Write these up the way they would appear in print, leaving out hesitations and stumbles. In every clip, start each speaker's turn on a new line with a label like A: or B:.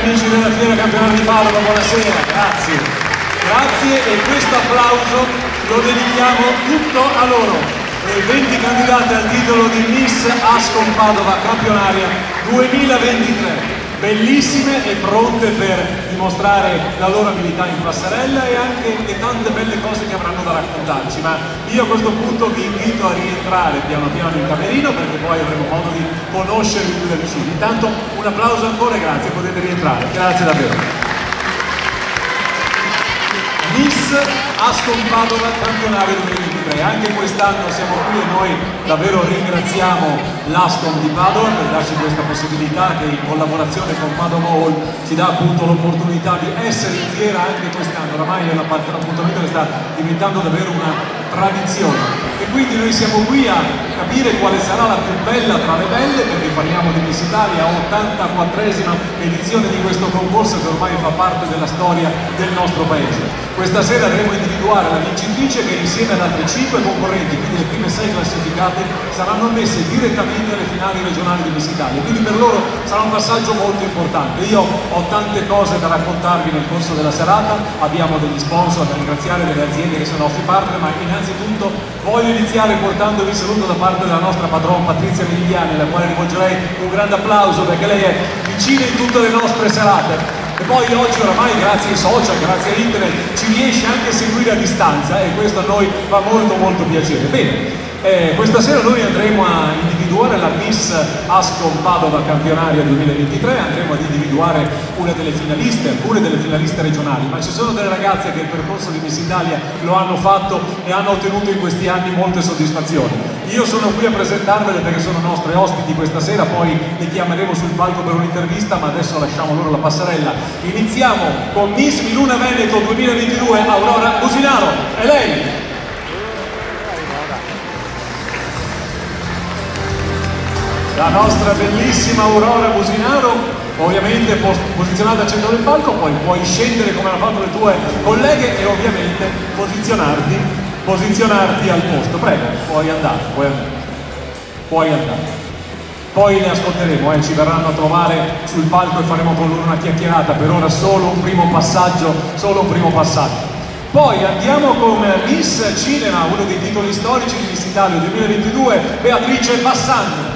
A: amici della Fiera Campionato di Padova, buonasera, grazie. Grazie e questo applauso lo dedichiamo tutto a loro. Le 20 candidate al titolo di Miss Ascom Padova Campionaria 2023. Bellissime e pronte per dimostrare la loro abilità in passerella e anche le tante belle cose che avranno da raccontarci, ma io a questo punto vi invito a rientrare piano piano in camerino perché poi avremo modo di conoscervi più da vicino. Intanto un applauso ancora e grazie, potete rientrare, grazie davvero. Miss Ascom Padova Campionario 2023, anche quest'anno siamo qui e noi davvero ringraziamo l'Ascom di Padova per darci questa possibilità che in collaborazione con Padova Hall ci dà appunto l'opportunità di essere in fiera anche quest'anno. Oramai è un appuntamento che sta diventando davvero una tradizione e quindi noi siamo qui a capire quale sarà la più bella tra le belle, perché parliamo di Miss Italia, 84esima edizione di questo concorso che ormai fa parte della storia del nostro paese. Questa sera andremo a individuare la vincitrice che insieme ad altre 5 concorrenti, quindi le prime 6 classificate, saranno ammesse direttamente alle finali regionali di Miss Italia, quindi per loro sarà un passaggio molto importante. Io ho tante cose da raccontarvi nel corso della serata, abbiamo degli sponsor da ringraziare, delle aziende che sono nostri partner, ma innanzitutto voglio iniziare portandovi saluto da parte della nostra padrona Patrizia Migliani, alla quale rivolgerei un grande applauso perché lei è vicina in tutte le nostre serate. E poi oggi oramai grazie ai social, grazie a internet ci riesce anche a seguire a distanza e questo a noi fa molto molto piacere. Bene, questa sera noi andremo a individuare la Miss Ascom Padova Campionaria 2023, andremo ad individuare una delle finaliste, alcune delle finaliste regionali, ma ci sono delle ragazze che il percorso di Miss Italia lo hanno fatto e hanno ottenuto in questi anni molte soddisfazioni. Io sono qui a presentarvele perché sono nostre ospiti questa sera, poi le chiameremo sul palco per un'intervista, ma adesso lasciamo loro la passerella. Iniziamo con Miss Miluna Veneto 2022, Aurora Businaro, è lei! La nostra bellissima Aurora Businaro, ovviamente posizionata al centro del palco, poi puoi scendere come hanno fatto le tue colleghe e ovviamente posizionarti al posto. Prego, puoi andare. Poi le ascolteremo, ci verranno a trovare sul palco e faremo con loro una chiacchierata, per ora solo un primo passaggio. Poi andiamo con Miss Cinema, uno dei titoli storici di Miss Italia 2022, Beatrice Bassani.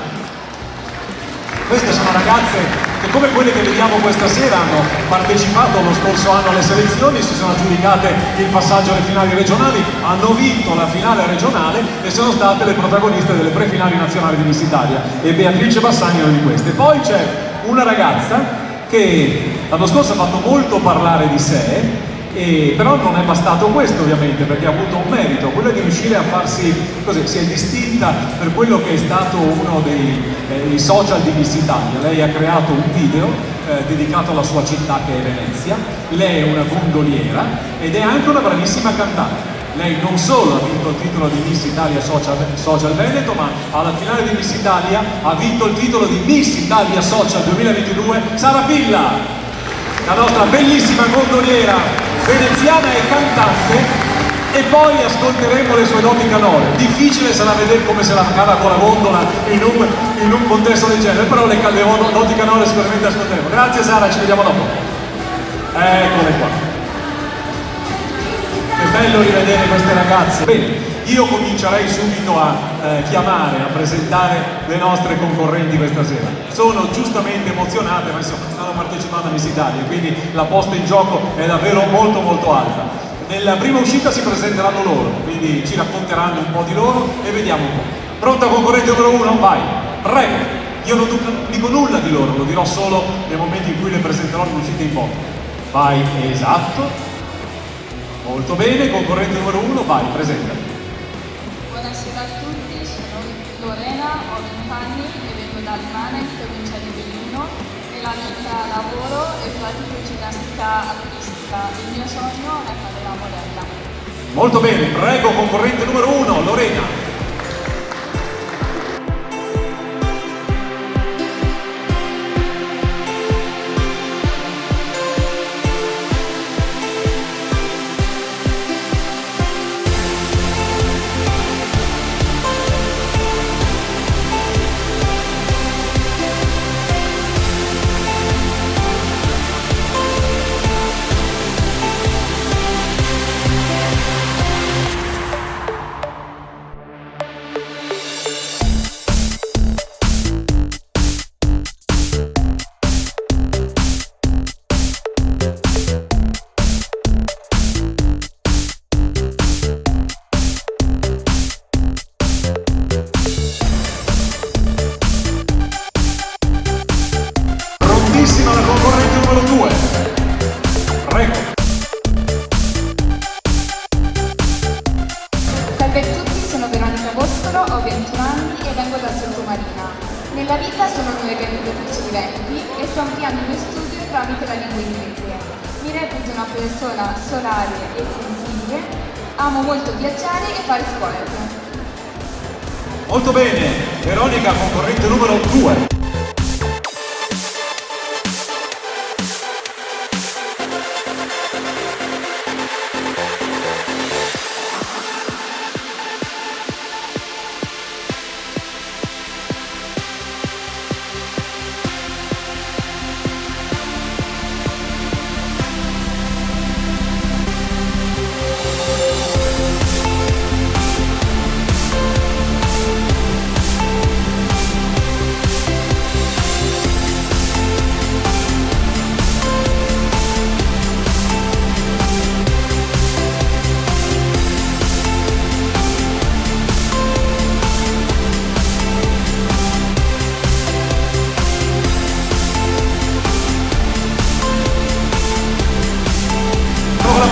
A: Queste sono ragazze che, come quelle che vediamo questa sera, hanno partecipato lo scorso anno alle selezioni, si sono aggiudicate il passaggio alle finali regionali, hanno vinto la finale regionale e sono state le protagoniste delle prefinali nazionali di Miss Italia, e Beatrice Bassani è una di queste. Poi c'è una ragazza che l'anno scorso ha fatto molto parlare di sé, però non è bastato questo ovviamente, perché ha avuto un merito, quello di riuscire a farsi così, si è distinta per quello che è stato uno dei social di Miss Italia. Lei ha creato un video dedicato alla sua città che è Venezia, lei è una gondoliera ed è anche una bravissima cantante. Lei non solo ha vinto il titolo di Miss Italia Social Veneto, ma alla finale di Miss Italia ha vinto il titolo di Miss Italia Social 2022 Sara Pilla, la nostra bellissima gondoliera veneziana e cantante, e poi ascolteremo le sue doti canore. Difficile sarà vedere come se la cava con la gondola in un contesto del genere, però le doti canore sicuramente ascolteremo. Grazie Sara, ci vediamo dopo. Eccole qua. Che bello rivedere queste ragazze. Bene, io comincerei subito a chiamare, a presentare le nostre concorrenti questa sera. Sono giustamente emozionate, ma insomma stanno partecipando a Miss Italia, quindi la posta in gioco è davvero molto molto alta. Nella prima uscita si presenteranno loro, quindi ci racconteranno un po' di loro e vediamo un po'. Pronta concorrente numero 1? Vai, prego! Io non dico nulla di loro, lo dirò solo nel momento in cui le presenterò l'uscita in fondo. Vai, esatto. Molto bene, concorrente numero 1, vai, presenta.
B: Buonasera a tutti, sono Lorena, ho 20 anni e vengo da Limana, in provincia di Belluno. Nella vita lavoro e pratico ginnastica artistica. Il mio sogno è fare la modella.
A: Molto bene, prego concorrente numero 1, Lorena.
B: Salve a tutti, sono Veronica Boscolo, ho 21 anni e vengo da Sottomarina. Nella vita sono un'organizzatrice di eventi e sto ampliando il mio studio tramite la lingua inglese. Mi reputo una persona solare e sensibile, amo molto viaggiare e fare sport.
A: Molto bene, Veronica, concorrente numero 2.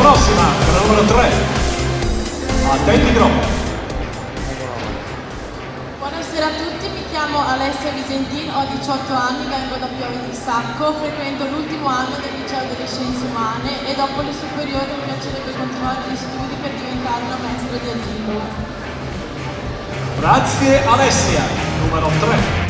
A: Prossima, per la numero 3. Attenti troppo.
C: Buonasera a tutti, mi chiamo Alessia Visentin, ho 18 anni, vengo da Piave di Sacco, frequento l'ultimo anno del liceo delle scienze umane e dopo le superiori mi piacerebbe continuare gli studi per diventare una maestra di asilo.
A: Grazie Alessia, numero 3.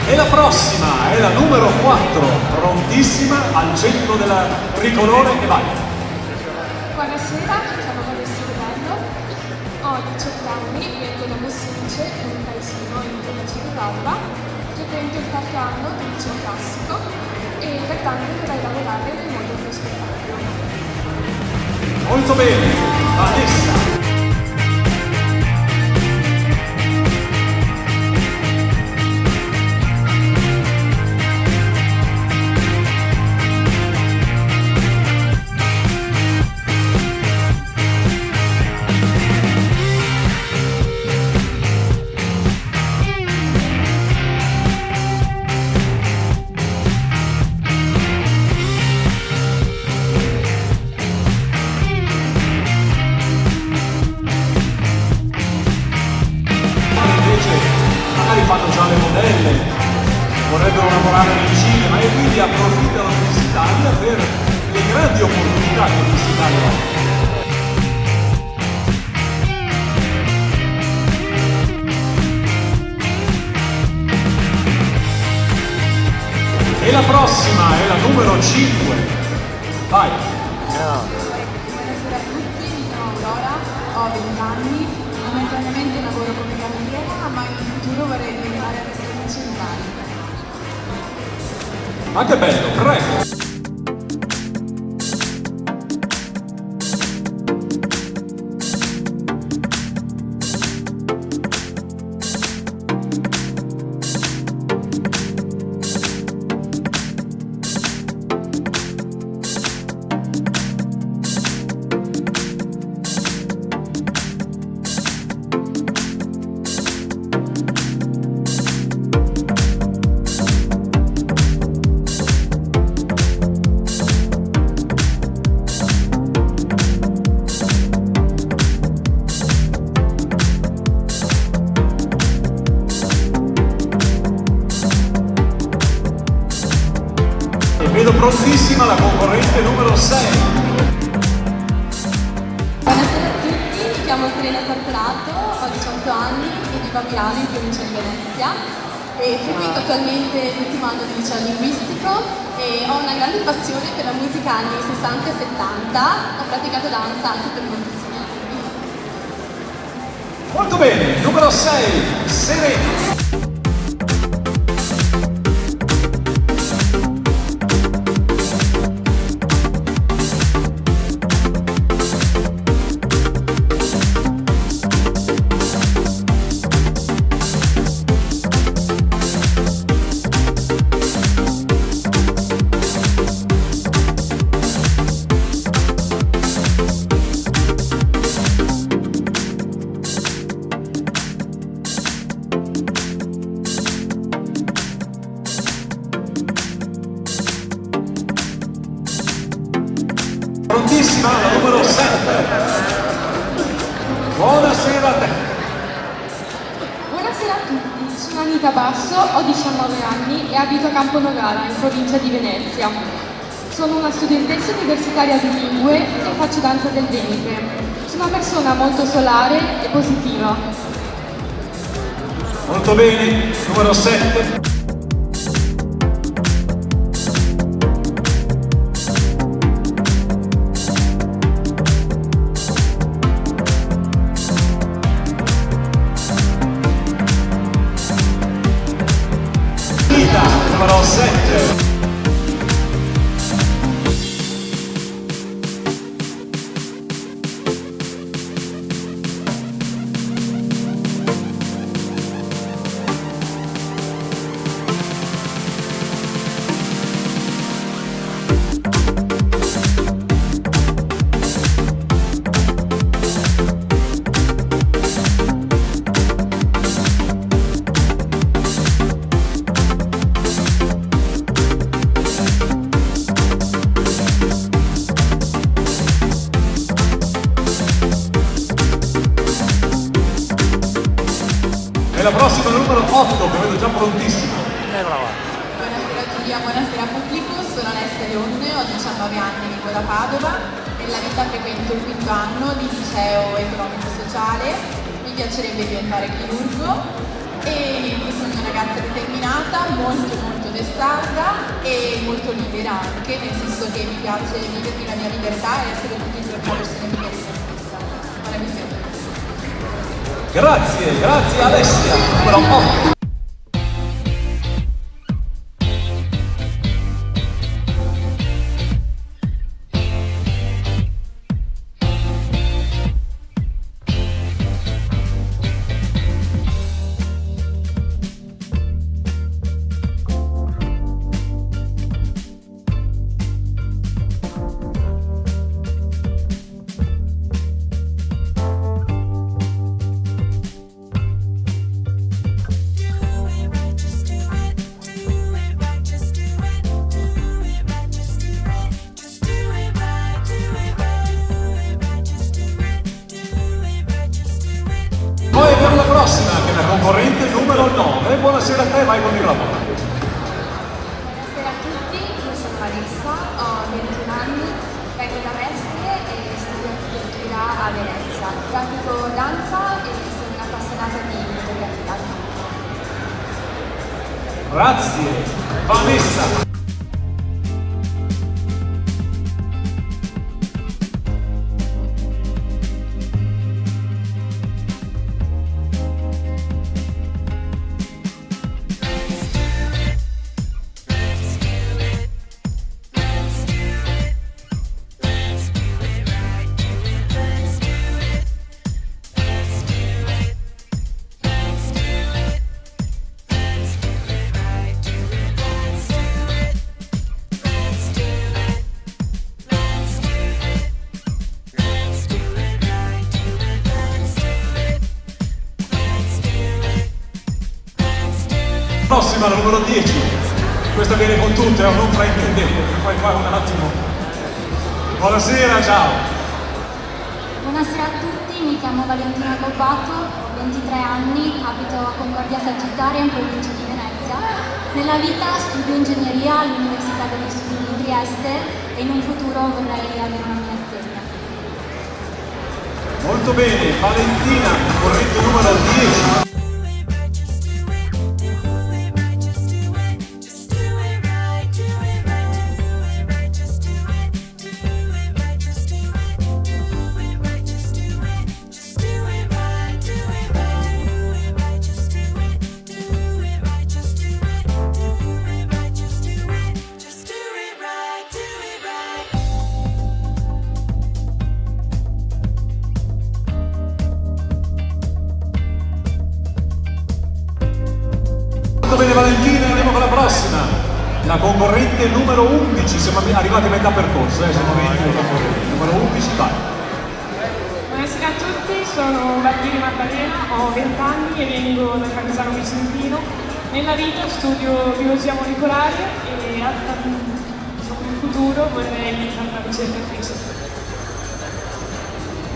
A: E la prossima è la numero 4, prontissima al centro del tricolore e vai.
B: Buonasera, mi chiamo Vanessa Governo, ho 18 anni, vengo da Mossince, un paesino in provincia di Padova, frequento il quarto anno del liceo classico e pertanto vorrei lavorare nel mondo dello spettacolo.
A: Molto bene, Vanessa. Fanno già le modelle, vorrebbero lavorare nel cinema e quindi approfittano di Visitalia per le grandi opportunità che Visitalia ha. E la prossima è la numero 5. Vai!
C: Buonasera a tutti, mi chiamo Aurora, ho 20 anni, momentaneamente lavoro come cameriera, ma in futuro vorrei diventare restauratrice di bar.
A: Ma che bello, prego! Vedo prontissima la concorrente numero 6.
C: Buonasera a tutti, mi chiamo Serena Sartorato, ho 18 anni e vivo a Milano in provincia di Venezia e frequento attualmente l'ultimo anno di liceo linguistico e ho una grande passione per la musica anni 60 e 70, ho praticato danza anche per moltissimi anni.
A: Molto bene, numero 6, Serena. Prontissima, la numero 7. Buonasera a te.
D: Buonasera a tutti, sono Anita Basso, ho 19 anni e abito a Camponogara, in provincia di Venezia. Sono una studentessa universitaria di lingue e faccio danza del ventre. Sono una persona molto solare e positiva.
A: Molto bene, numero 7. Numero 7. E la prossima numero 8, che vedo già prontissima.
C: Buonasera Giulia, buonasera pubblico, sono Alessia Leone, ho 19 anni, vivo da Padova. Nella vita frequento il quinto anno di liceo economico-sociale, mi piacerebbe diventare chirurgo e sono una ragazza determinata, molto testarda e molto libera anche, nel senso che mi piace vivermi la mia libertà e essere tutti i giorni una persona fedele a se stessa. Buona visione.
A: Grazie Alessia, numero 8. Poi per la prossima, che è la concorrente numero 9. Buonasera a te, vai con il microfono.
E: Buonasera a tutti, io sono Marissa, ho 21 anni, vengo da Mestre e studio architettura a Venezia. Pratico danza e sono un'appassionata di fotografia.
A: Grazie, Vanessa. Prossima, la numero 10. Questa viene con tutte, non fraintendete, poi qua un attimo. Buonasera, ciao.
E: Buonasera a tutti, mi chiamo Valentina Gobbato, ho 23 anni, abito a Concordia Sagittaria in provincia di Venezia. Nella vita studio ingegneria all'Università degli Studi di Trieste e in un futuro vorrei avere una mia azienda.
A: Molto bene, Valentina, corrente numero 10. Molto bene Valentina, andiamo con la prossima. La concorrente numero 11, siamo arrivati a metà percorso, sono 20 le concorrenti. Numero 11, vai.
F: Buonasera a tutti, sono Valdini Maddalena, ho 20 anni e vengo da Cavesano Vicentino. Nella vita studio biologia molecolare e in futuro vorrei fare una ricercatrice.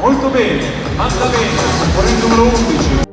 A: Molto bene, Maddalena, concorrente numero 11.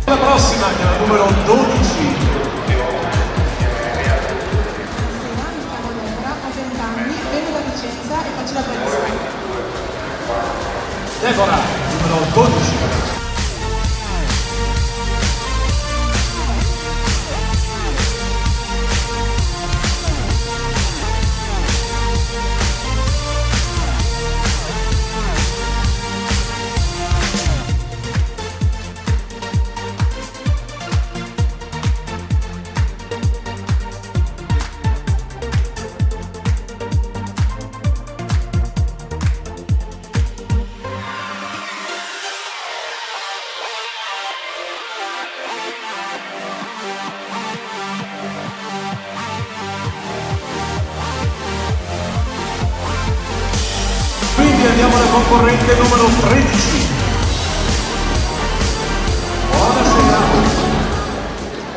A: La prossima che è la numero 12.
G: Buonasera, mi chiamo Deborah, ho 20 anni, vengo da Vicenza e faccio la barista.
A: Deborah, numero 12. Quindi andiamo alla concorrente numero 13. Buonasera.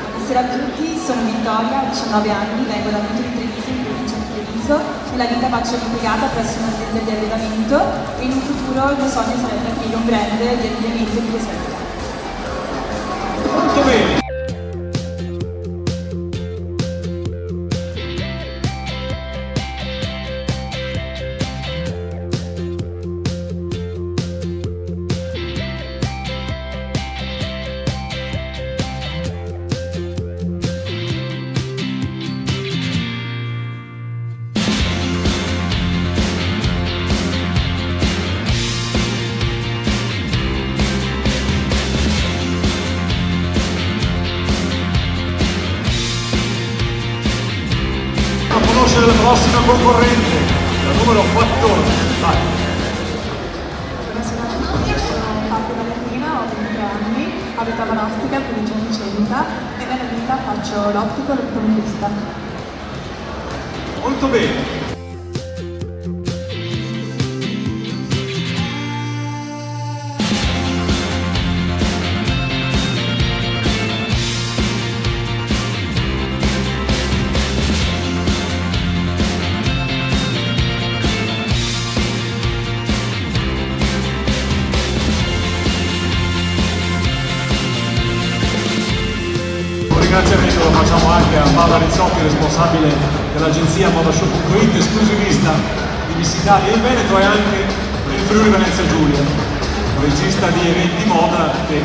G: Buonasera a tutti, sono Vittoria, ho 19 anni, vengo da Monte di Treviso, in provincia di Treviso. Nella vita faccio l'impiegata presso un'azienda di allevamento e in un futuro il mio sogno sarebbe aprire un brand di allevamento di cosmetica.
A: Molto bene. A conoscere la prossima concorrente, la numero 14. Vai.
G: Buonasera a tutti, sono Fabio Valentina, ho 23 anni, abito a Vanostica, provincia di Vicenza e nella vita faccio l'ottico e l'optometrista.
A: Molto bene. Un ringraziamento lo facciamo anche a Paola Rizzotti, responsabile dell'agenzia Modashow.it, esclusivista di Miss Italia in Veneto e anche del Friuli Venezia Giulia, regista di eventi moda che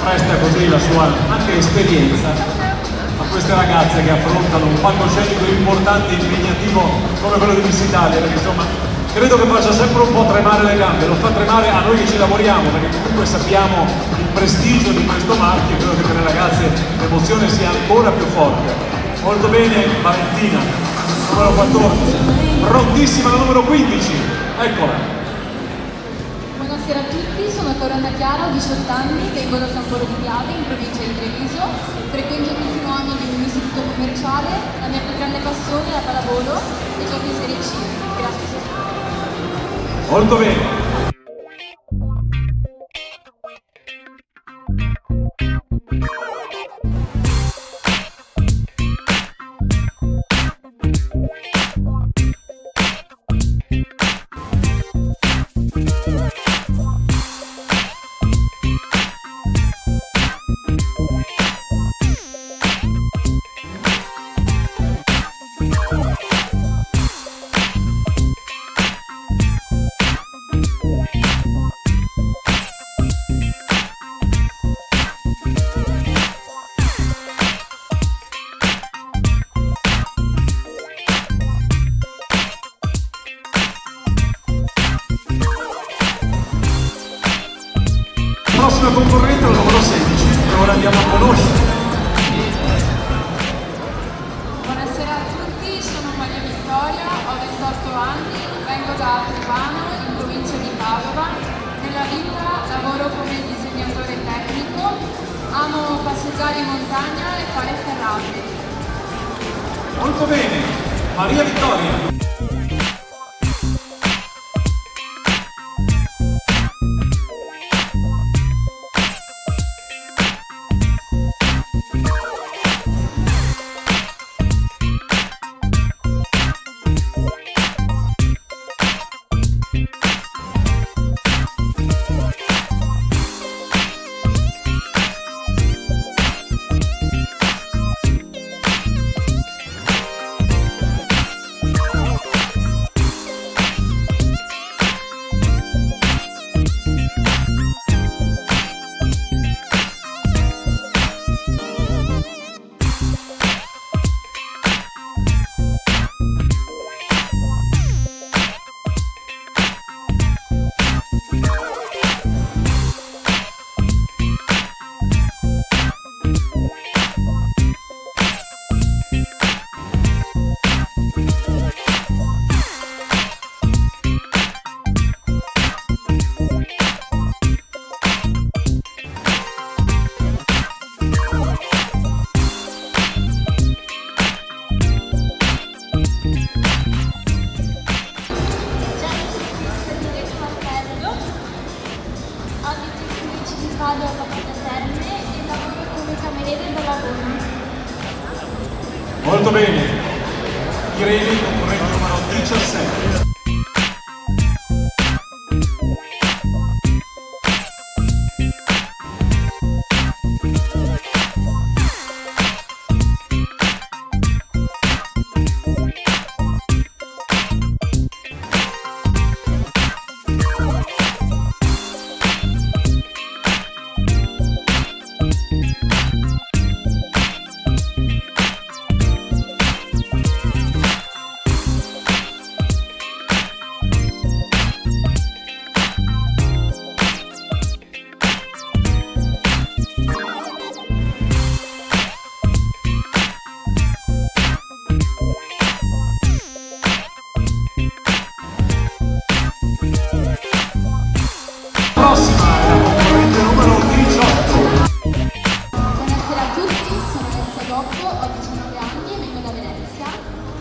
A: presta così la sua anche esperienza a queste ragazze che affrontano un palcoscenico importante e impegnativo come quello di Miss Italia, perché insomma credo che faccia sempre un po' tremare le gambe, lo fa tremare a noi che ci lavoriamo, perché comunque sappiamo il prestigio di questo marchio e credo che per le ragazze l'emozione sia ancora più forte. Molto bene Valentina, numero 14, prontissima la numero 15, eccola.
C: Buonasera a tutti, sono Corona Chiara, ho 18 anni, vengo da San Polo di Piave, in provincia di Treviso, frequento l'ultimo anno di un istituto commerciale, la mia più grande passione è la pallavolo e gioco in Serie C. Grazie.
A: Molto bene. concorrente, la numero 16, e ora andiamo a conoscere.
B: Buonasera a tutti, sono Maria Vittoria, ho 28 anni, vengo da Trevano, in provincia di Padova. Nella vita lavoro come disegnatore tecnico, amo passeggiare in montagna e fare ferrate.
A: Molto bene, Maria Vittoria.
E: Vado a Capella Terme e lavoro come cameriere da lavoro.
A: Molto bene. Irene, concorrente numero 17.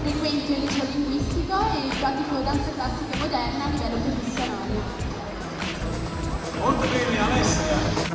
C: Frequento il liceo linguistico e pratico danza classica e moderna a livello professionale.
A: Molto bene, Alessia.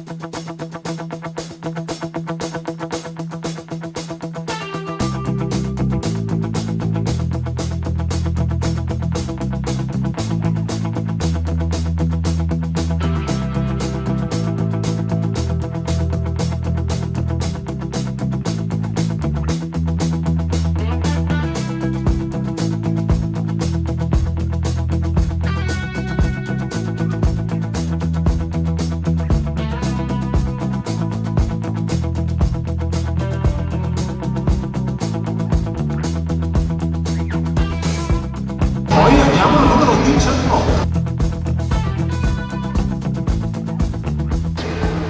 A: Poi andiamo al numero 19.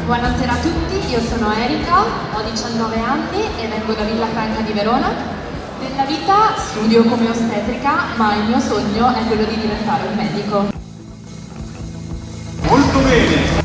H: Buonasera a tutti, io sono Erika, ho 19 anni e vengo da Villafranca di Verona. Nella vita studio come ostetrica, ma il mio sogno è quello di diventare un medico.
A: Molto bene.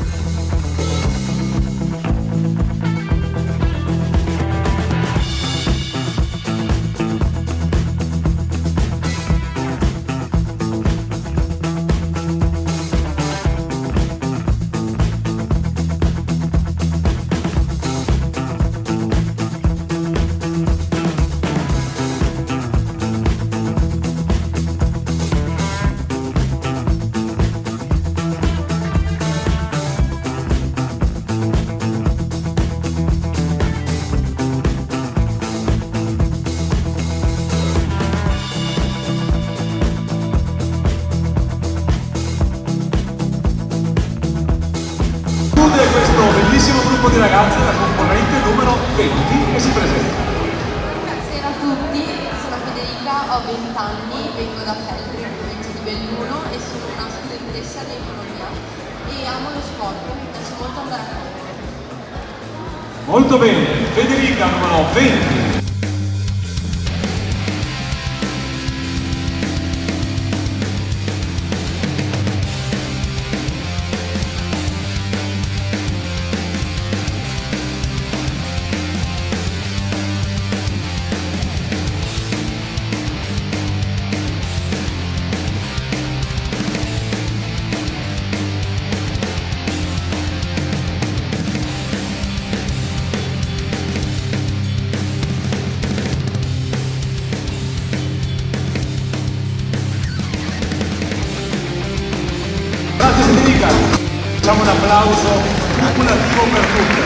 A: Questo bellissimo gruppo di ragazze, la concorrente numero 20, che si presenta.
C: Buonasera a tutti, sono Federica, ho 20 anni, vengo da Feltri, in provincia di Belluno e sono una studentessa di economia. e amo lo sport, mi piace molto andare a correre.
A: Molto bene, Federica numero 20. Grazie Federica, facciamo un applauso cumulativo per tutte.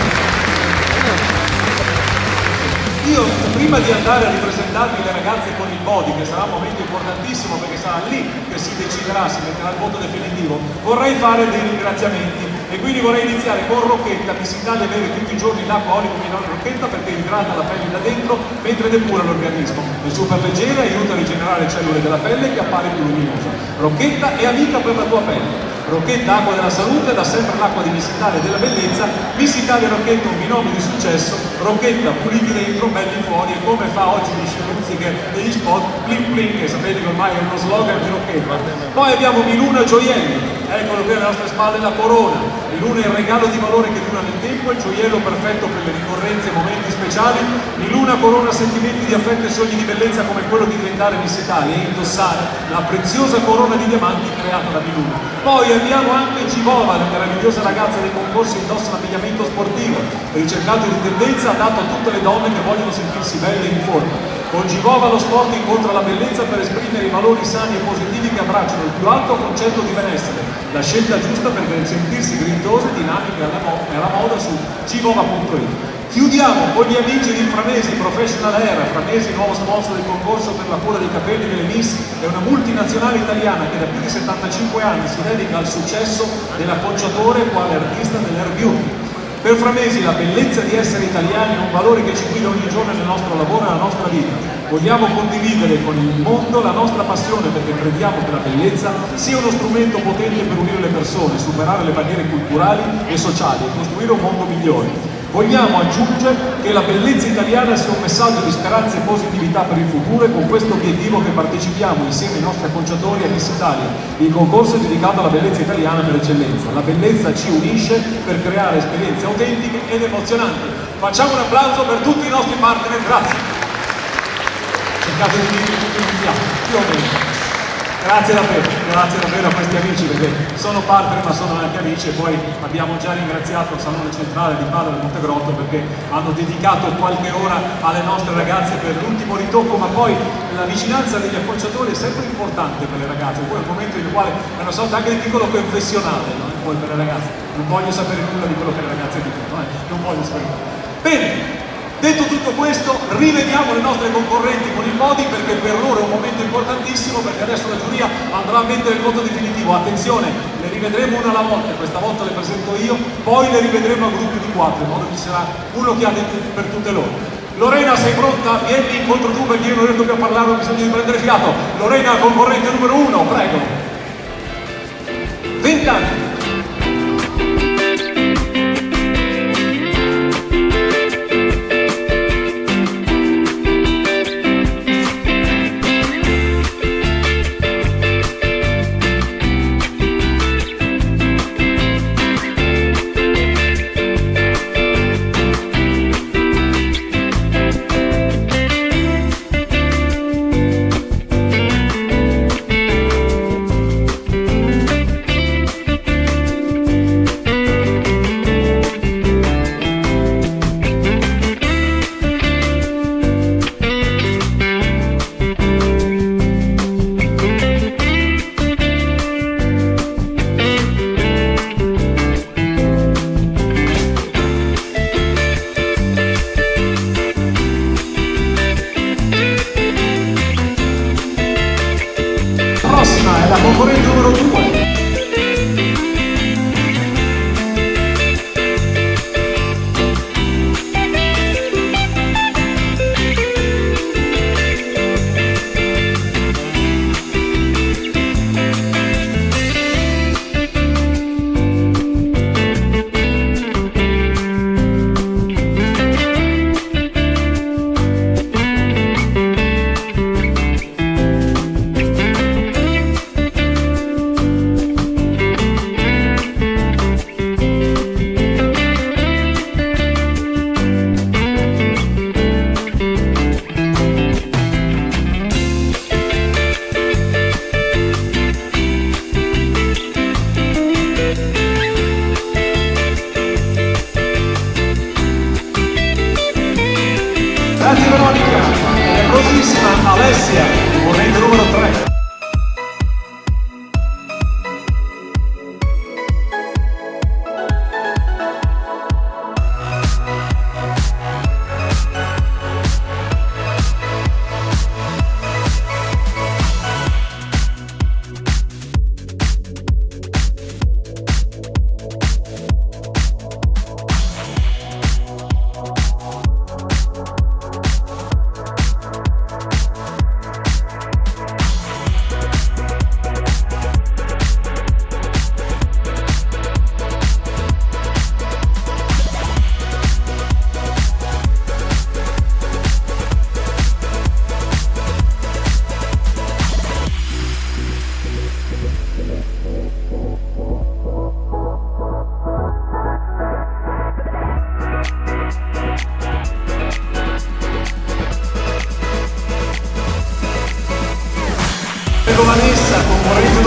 A: Io prima di andare a ripresentarvi le ragazze con il body, che sarà un momento importantissimo perché sarà lì che si deciderà, si metterà il voto definitivo, vorrei fare dei ringraziamenti e quindi vorrei iniziare con Rocchetta, che si dà di avere tutti i giorni l'acqua olico-minerale Rocchetta perché idrata la pelle da dentro mentre depura l'organismo. È super leggera e aiuta a rigenerare le cellule della pelle che appare più luminosa. Rocchetta è amica per la tua pelle. Rocchetta, acqua della salute, dà sempre l'acqua di Missitalia della bellezza. Missitalia e Rocchetta, un binomio di successo. Rocchetta, puliti dentro, belli fuori, e come fa oggi Michelle Hunziker degli spot, blink blink, che sapete che ormai è uno slogan di Rocchetta. Poi abbiamo Miluna Gioielli, eccolo qui alle nostre spalle la corona. Miluna è il regalo di valore che dura nel tempo, il gioiello perfetto per le ricorrenze e momenti speciali. Miluna corona sentimenti di affetto e sogni di bellezza come quello di diventare Miss Italia e indossare la preziosa corona di diamanti creata da Miluna. Poi abbiamo anche Givova, la meravigliosa ragazza dei concorsi indossa un abbigliamento sportivo, ricercato di tendenza, adatto a tutte le donne che vogliono sentirsi belle e in forma. Con Givova lo sport incontra la bellezza per esprimere i valori sani e positivi che abbracciano il più alto concetto di benessere, la scelta giusta per sentirsi grintosa e dinamica alla moda su givova.it. Chiudiamo con gli amici di Framesi Professional Era. Framesi, nuovo sponsor del concorso per la cura dei capelli delle Miss, è una multinazionale italiana che da più di 75 anni si dedica al successo dell'acconciatore quale artista dell'Air Beauty. Per Framesi la bellezza di essere italiani è un valore che ci guida ogni giorno nel nostro lavoro e nella nostra vita. Vogliamo condividere con il mondo la nostra passione perché crediamo che la bellezza sia uno strumento potente per unire le persone, superare le barriere culturali e sociali e costruire un mondo migliore. Vogliamo aggiungere che la bellezza italiana sia un messaggio di speranza e positività per il futuro e con questo obiettivo che partecipiamo insieme ai nostri acconciatori a Miss Italia. Il concorso è dedicato alla bellezza italiana per eccellenza. La bellezza ci unisce per creare esperienze autentiche ed emozionanti. Facciamo un applauso per tutti i nostri partner, grazie. Cercate di dirvi tutti iniziamo, più o meno. Grazie davvero a questi amici perché sono partner ma sono anche amici, e poi abbiamo già ringraziato il Salone Centrale di Padova e Montegrotto perché hanno dedicato qualche ora alle nostre ragazze per l'ultimo ritocco, ma poi la vicinanza degli acconciatori è sempre importante per le ragazze, poi è un momento in cui è una sorta anche di piccolo confessionale, no? Poi per le ragazze, non voglio sapere nulla di quello che le ragazze dicono, non voglio sapere. Bene. Detto tutto questo, rivediamo le nostre concorrenti con il body perché per loro è un momento importantissimo, perché adesso la giuria andrà a mettere il voto definitivo. Attenzione, le rivedremo una alla volta, questa volta le presento io, poi le rivedremo a gruppi di 4, in modo che ci sarà uno che ha per tutte loro. Lorena, sei pronta? Vieni incontro tu perché io non riesco più a parlare, ho bisogno di prendere fiato. Lorena, concorrente numero 1, prego. 20 anni.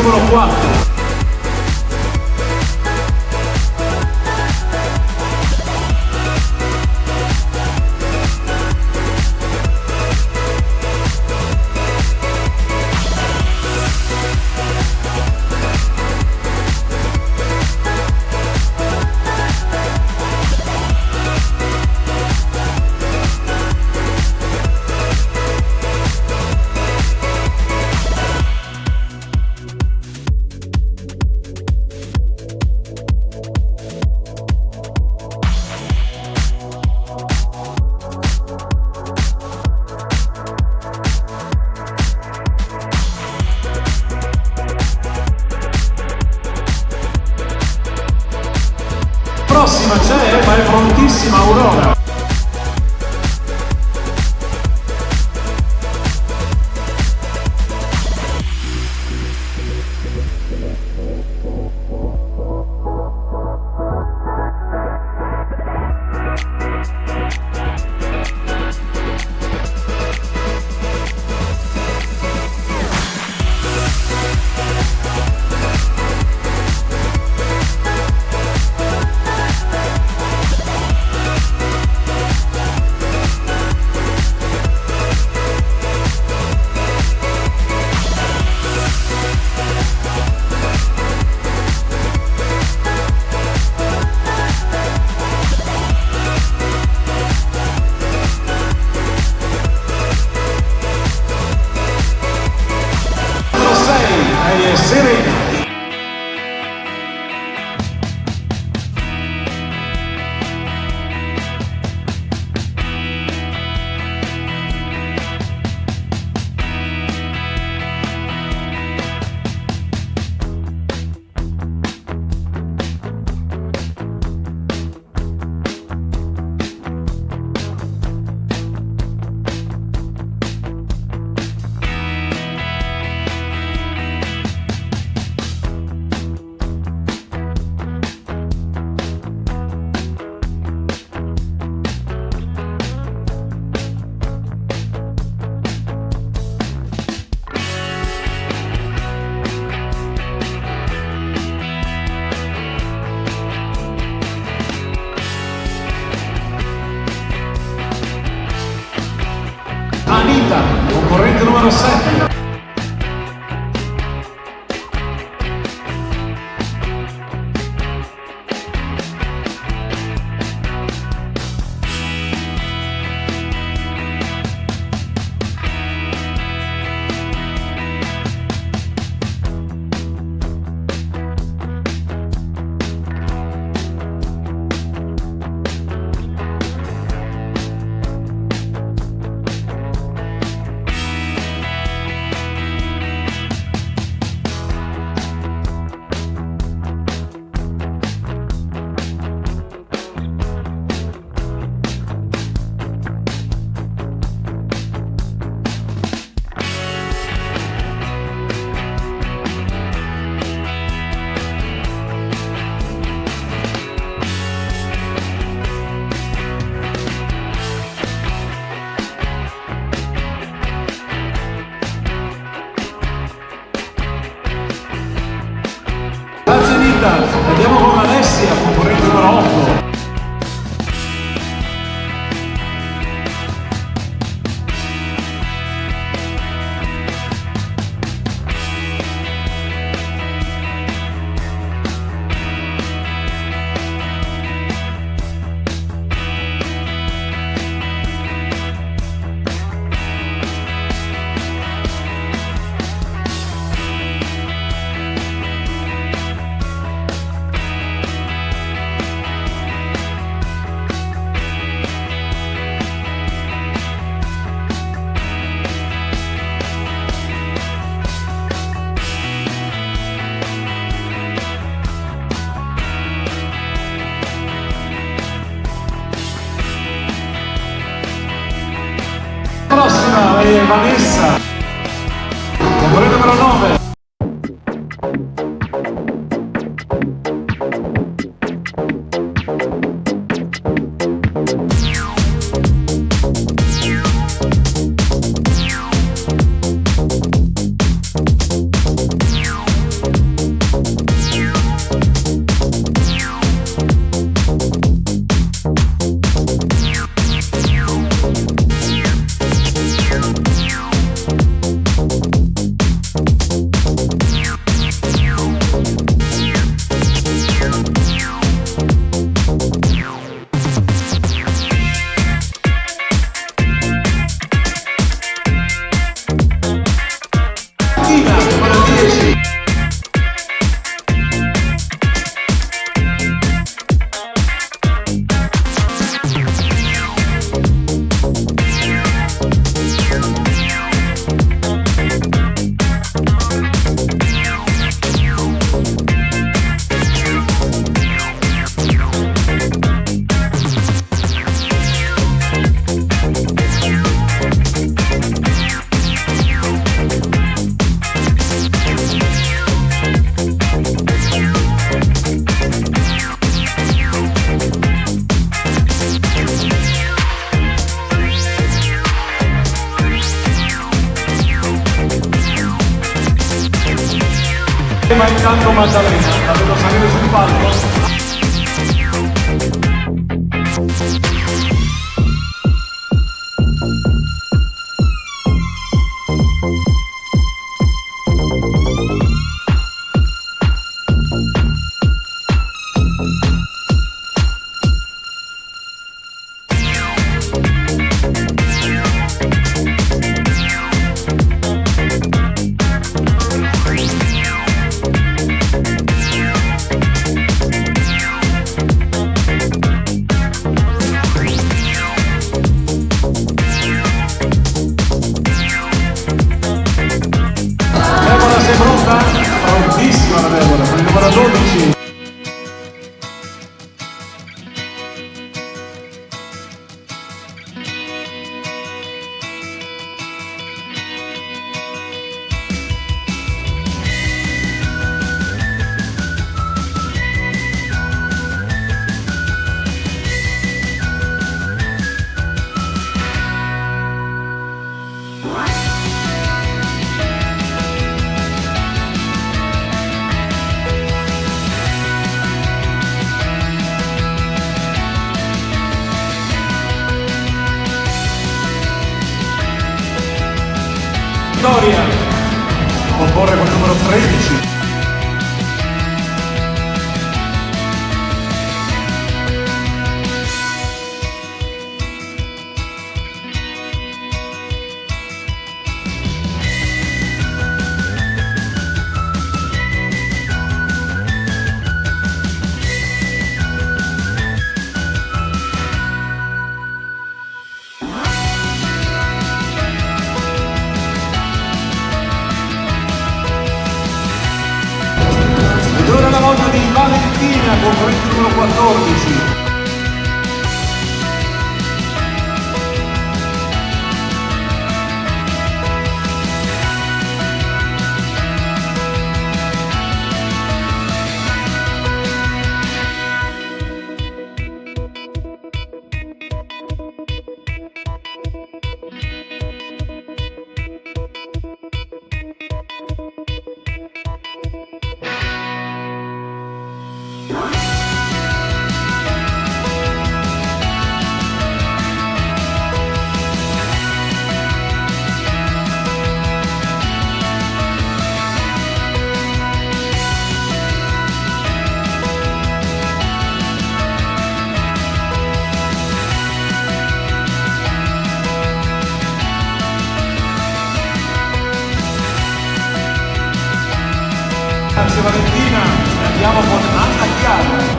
A: numero 4. Prossima c'è, ma è prontissima Aurora. Serena. Anita, concorrente numero 7. Grazie Anita, andiamo con Alessia, concorrente numero 8. Prossima è Vanessa, concorrente numero 9. intanto Maddalena, la vedo salire sul palco. Sei pronta? Prontissima la Deborah, con il numero 12. Vittoria, concorre col numero 13. Ed ora la volta di Valentina, concorrente numero 14. Grazie Valentina, e andiamo con Anna Chiara.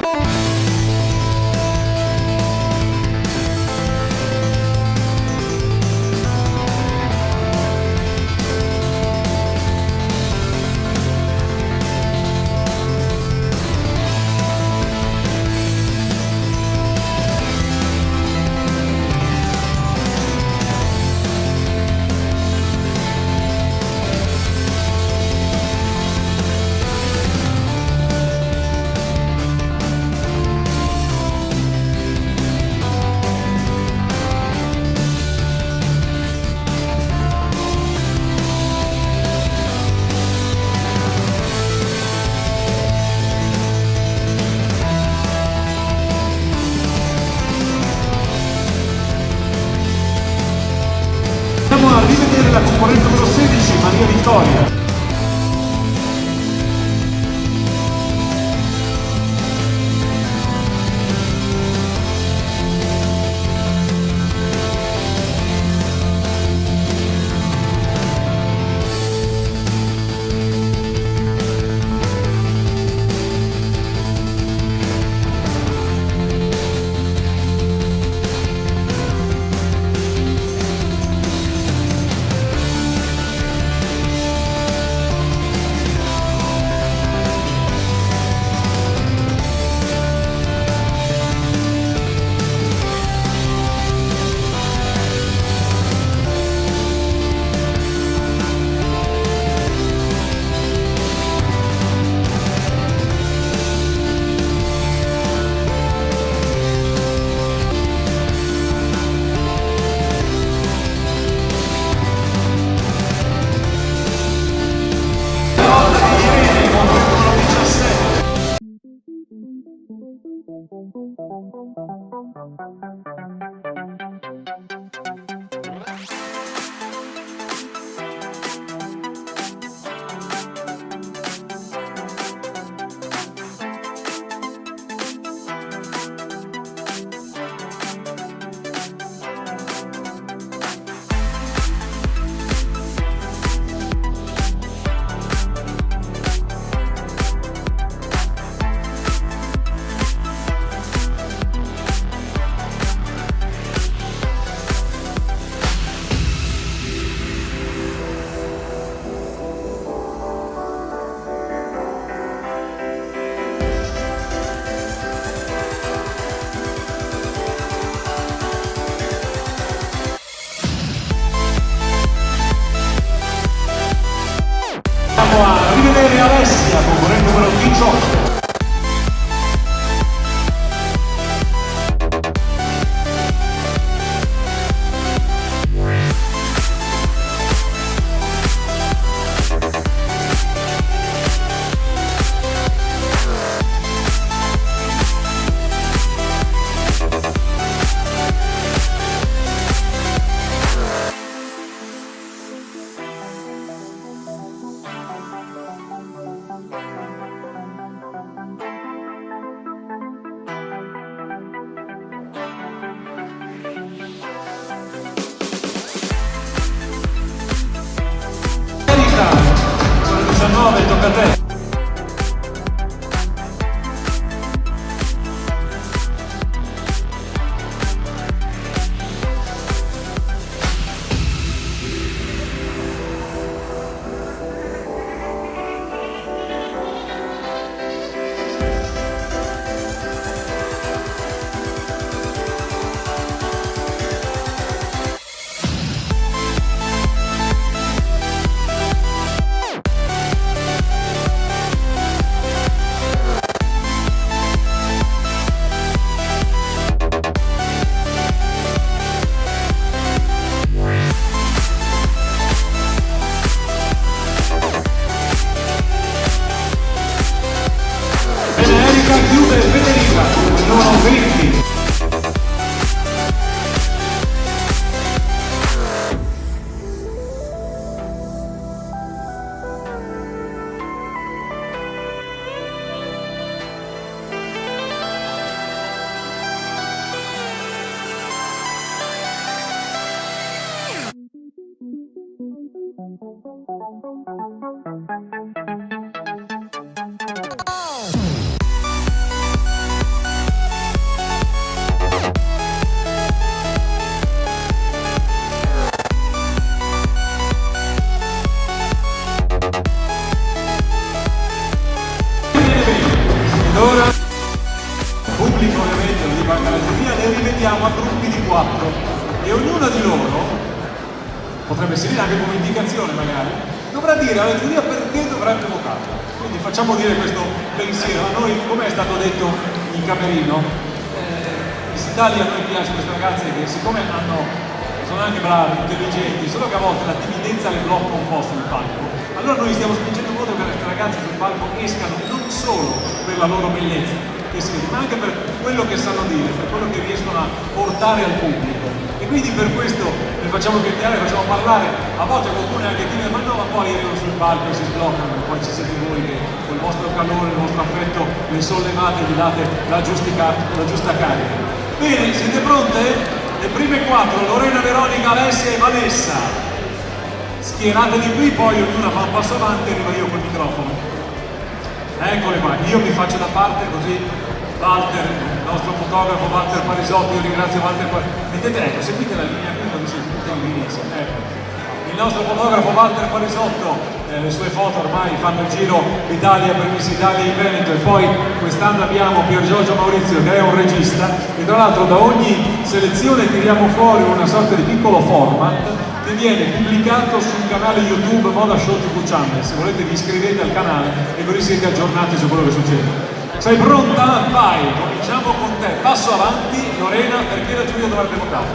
A: Andiamo a rivedere la concorrente numero 16, Maria Vittoria. Parisotto. Sono 19, tocca a te. Chiude Federica, numero 20. Ora, pubblico ovviamente di Banca le rivediamo a gruppi di 4 e ognuna di loro, potrebbe servire anche come indicazione magari, dovrà dire alla giuria perché dovrebbe votarla. Quindi facciamo dire questo pensiero. A noi, come è stato detto in camerino, in Italia a noi piace queste ragazze che siccome sono anche bravi, intelligenti, solo che a volte la timidezza le blocca un po' sul palco. Allora noi stiamo spingendo molto che queste ragazze sul palco escano non solo per la loro bellezza, ma anche per quello che sanno dire, per quello che riescono a portare al pubblico. E quindi per questo le facciamo chiacchierare, facciamo parlare, a volte qualcuno è anche timido, ma no, ma poi arrivano sul palco e si sbloccano, poi ci siete voi che con il vostro calore, il vostro affetto le sollevate e gli date la giusta carica. Bene, siete pronte? Le prime 4, Lorena, Veronica, Alessia e Vanessa. Schieratevi qui, poi ognuna fa un passo avanti e arrivo io col microfono. Eccole qua, io mi faccio da parte così Walter, il nostro fotografo Walter Parisotto, io ringrazio Walter Mettete, ecco, seguite la linea qui quando siete tutti in linea, ecco. Il nostro fotografo Walter Parisotto, le sue foto ormai fanno il giro d'Italia per Miss Italia in Veneto, e poi quest'anno abbiamo Pier Giorgio Maurizio che è un regista, e tra l'altro da ogni selezione tiriamo fuori una sorta di piccolo format che viene pubblicato sul canale YouTube Moda Show TV Channel. Se volete vi iscrivete al canale e così siete aggiornati su quello che succede. Sei pronta? Vai, cominciamo con te. Passo avanti, Lorena, perché la giuria dovrebbe votare?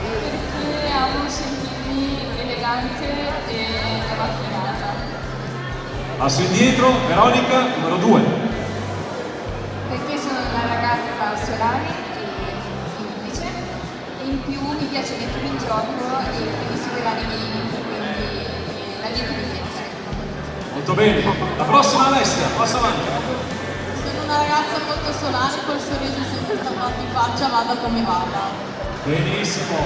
B: Perché amo sentirmi elegante e raffinata.
A: Passo indietro, Veronica, numero 2.
C: Perché sono una ragazza solare e semplice, e in più mi piace mettermi in gioco e quindi superare i miei limiti, quindi la mia indipendenza.
A: Molto bene. La prossima Alessia, passa avanti.
C: Sono una ragazza molto solare, col sorriso sempre stampato in faccia, vada come vada.
A: Benissimo.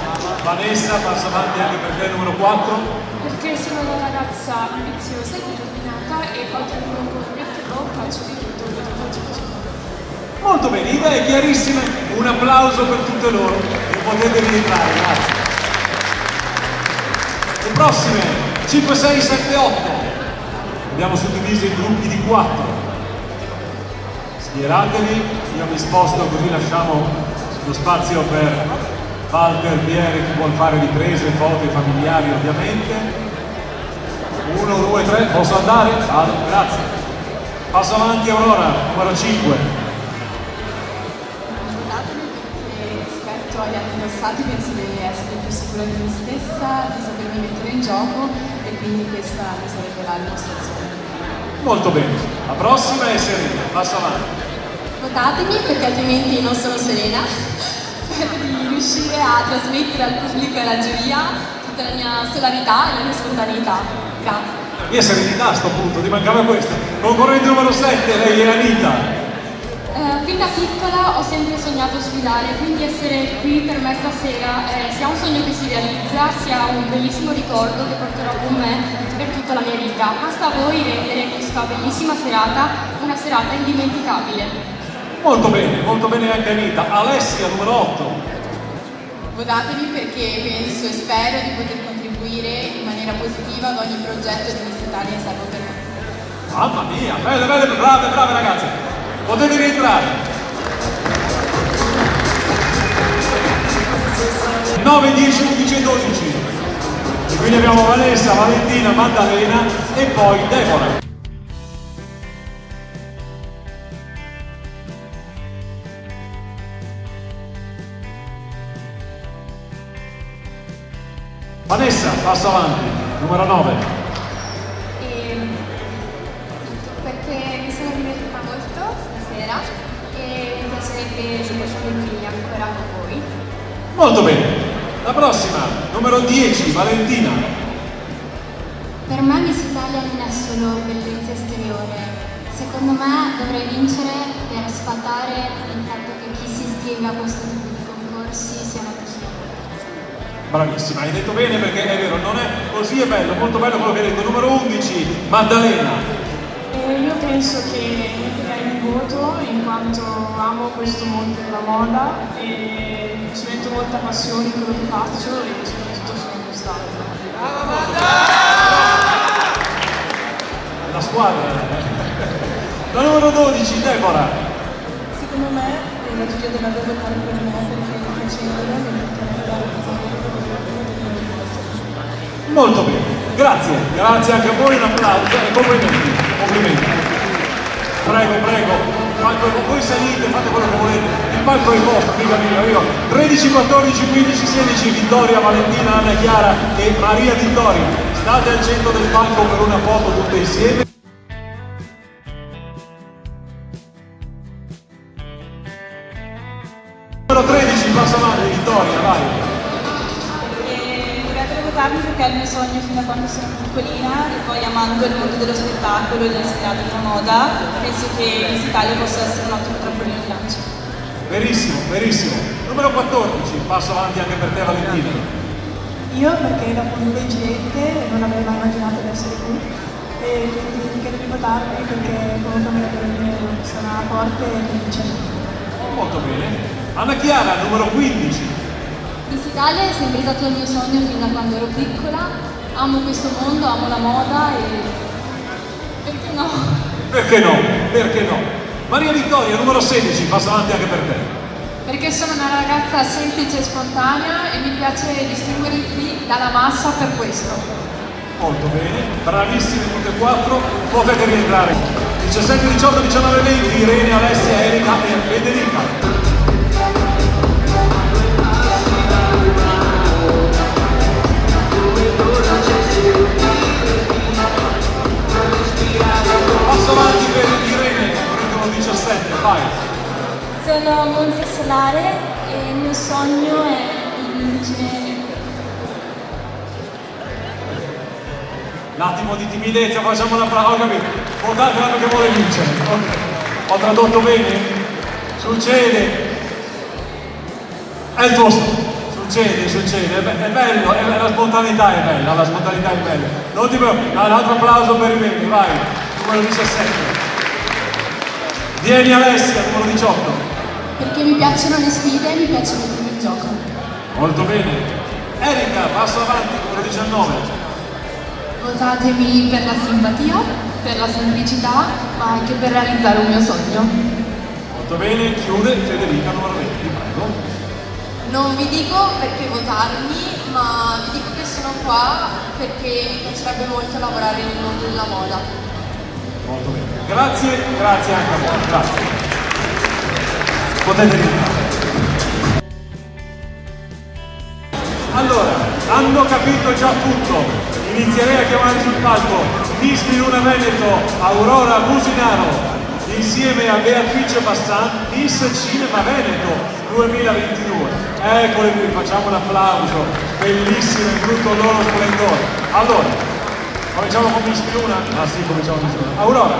A: Vanessa, passa avanti anche per te, numero 4.
F: Perché sono una ragazza ambiziosa e determinata e quando non commetterò faccio di tutto per raggiungere.
A: Molto bene, idee chiarissime, un applauso per tutte loro e potete rientrare, grazie. Le prossime 5, 6, 7, 8 abbiamo suddiviso in gruppi di 4. Schieratevi, io mi sposto così lasciamo lo spazio per Walter, Pierre, chi vuol fare riprese, foto, i familiari ovviamente. 1, 2, 3, posso andare? Vado, grazie. Passo avanti Aurora, numero 5.
B: Votatemi perché rispetto agli anni passati penso di essere più sicura di me stessa, di sapermi mettere in gioco e quindi questa mi sarebbe la dimostrazione.
A: Molto bene. La prossima è Serena, passo avanti.
C: Votatemi perché altrimenti non sono serena. Spero di riuscire a trasmettere al pubblico e alla giuria tutta la mia solarità e la mia spontaneità. Grazie.
A: Mia serenità a sto punto, ti mancava questo. Concorrente numero 7, lei è Anita.
D: Fin da piccola ho sempre sognato sfidare, quindi essere qui per me stasera è sia un sogno che si realizza, sia un bellissimo ricordo che porterò con me per tutta la mia vita. Basta a voi rendere questa bellissima serata una serata indimenticabile.
A: Molto bene anche Anita. Alessia, numero 8.
B: Votatemi perché penso e spero di poter contribuire in maniera positiva ad ogni progetto di Miss Italia servo per me.
A: Mamma mia, belle, brave ragazze. Potete rientrare. 9, 10, 11 e 12. E quindi abbiamo Vanessa, Valentina, Maddalena e poi Deborah. Vanessa, passo avanti, numero 9.
D: Perché mi sono divertita molto stasera e mi piacerebbe divertirmi ancora con voi.
A: Molto bene. La prossima, numero 10, Valentina.
E: Per me Miss Italia non è solo bellezza esteriore. Secondo me dovrei vincere per sfatare il fatto che chi si iscrive a questo tipo di concorsi sia una persona brava.
A: Bravissima, hai detto bene perché è vero, non è così, è bello, molto bello quello che hai detto. Numero 11, Maddalena.
F: Io penso che metterei un voto in quanto amo questo mondo della moda e ci metto molta passione in quello che faccio e soprattutto sono costante.
A: La squadra. La numero 12, Deborah.
G: Secondo me la giuria dovrebbe votare per me perché facendolo mi metterebbe a
A: Molto bene. Grazie anche a voi, un applauso e complimenti. Prego. Voi salite, fate quello che volete. Il palco è vostro, amica mia. Io 13, 14, 15, 16, Vittoria, Valentina, Anna Chiara e Maria Vittoria. State al centro del palco per una foto tutte insieme. Numero 13, passa avanti, Vittoria, vai.
G: Dovrebbero votarmi perché è il mio sogno fin da quando sono piccolina e poi amando il mondo dello spettacolo e del seriato della moda penso che Miss Italia possa essere un ottimo trampolino di lancio.
A: Verissimo. Numero 14, passo avanti anche per te Valentina.
G: Io perché dopo un incidente non avrei mai immaginato di essere qui e quindi vi chiedo di votarmi perché comunque mi davvero una persona forte e vincente.
A: Molto bene. Anna Chiara, numero 15.
C: Miss Italia è sempre stato il mio sogno fin da quando ero piccola. Amo questo mondo, amo la moda e... perché no?
A: Perché no? Maria Vittoria, numero 16, passa avanti anche per te.
B: Perché sono una ragazza semplice e spontanea e mi piace distinguermi qui dalla massa per questo.
A: Molto bene, bravissime tutte e quattro, potete rientrare. 17, 18, 19, 20, Irene, Alessia, Erika e Federica. Passo avanti per Irene, numero 17, vai.
E: Sono molto solare e il mio sogno è di vincere.
A: Un attimo di timidezza, facciamo una prova, ho capito. Votate l'anno che vuole vincere. Okay. Ho tradotto bene? Succede. È il tuo succede, è bello, la spontaneità è bella, Non ti preoccupare, un altro applauso per Irene, vai, numero 17. Vieni Alessia, numero 18.
C: Perché mi piacciono le sfide e mi piace mettermi in gioco.
A: Molto bene. Erika, passo avanti, numero 19.
H: Votatemi per la simpatia, per la semplicità, ma anche per realizzare un mio sogno.
A: Molto bene, chiude Federica, numero 20, prego.
B: Non vi dico perché votarmi, ma vi dico che sono qua perché mi piacerebbe molto lavorare nel mondo della moda.
A: Molto bene. Grazie, grazie anche a voi, grazie. Potete rientrare. Allora, hanno capito già tutto. Inizierei a chiamare sul palco Miss Miluna Veneto, Aurora Businaro, insieme a Beatrice Bassan, Miss Cinema Veneto 2022. Eccole qui, facciamo un applauso, bellissime in tutto il loro splendore. Allora, cominciamo con Miss Miluna? Ah sì, cominciamo con Miss Miluna. Aurora,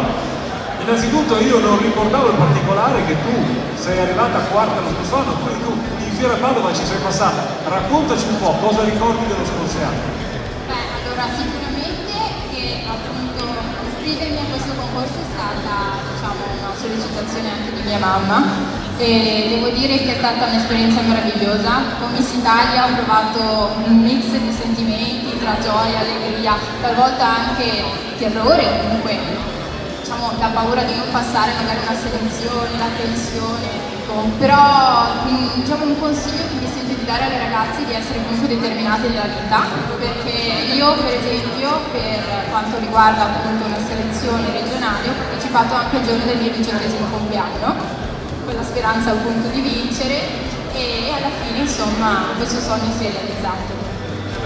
A: innanzitutto io non ricordavo in particolare che tu sei arrivata quarta lo scorso anno, quindi tu in Fiera Padova ci sei passata. Raccontaci un po', cosa ricordi dello scorso anno?
C: Allora, sicuramente che appunto iscrivermi a questo concorso è stata, diciamo, una sollecitazione anche di mia mamma e devo dire che è stata un'esperienza meravigliosa. Con Miss Italia ho provato un mix di sentimenti tra gioia, allegria, talvolta anche terrore, comunque diciamo la paura di non passare magari una selezione, la tensione. Però diciamo un consiglio che mi sento di dare alle ragazze è di essere molto determinate nella vita, perché io per esempio per quanto riguarda appunto una selezione regionale ho partecipato anche il giorno del mio 18° compleanno con la speranza appunto di vincere e alla fine insomma questo sogno si è realizzato.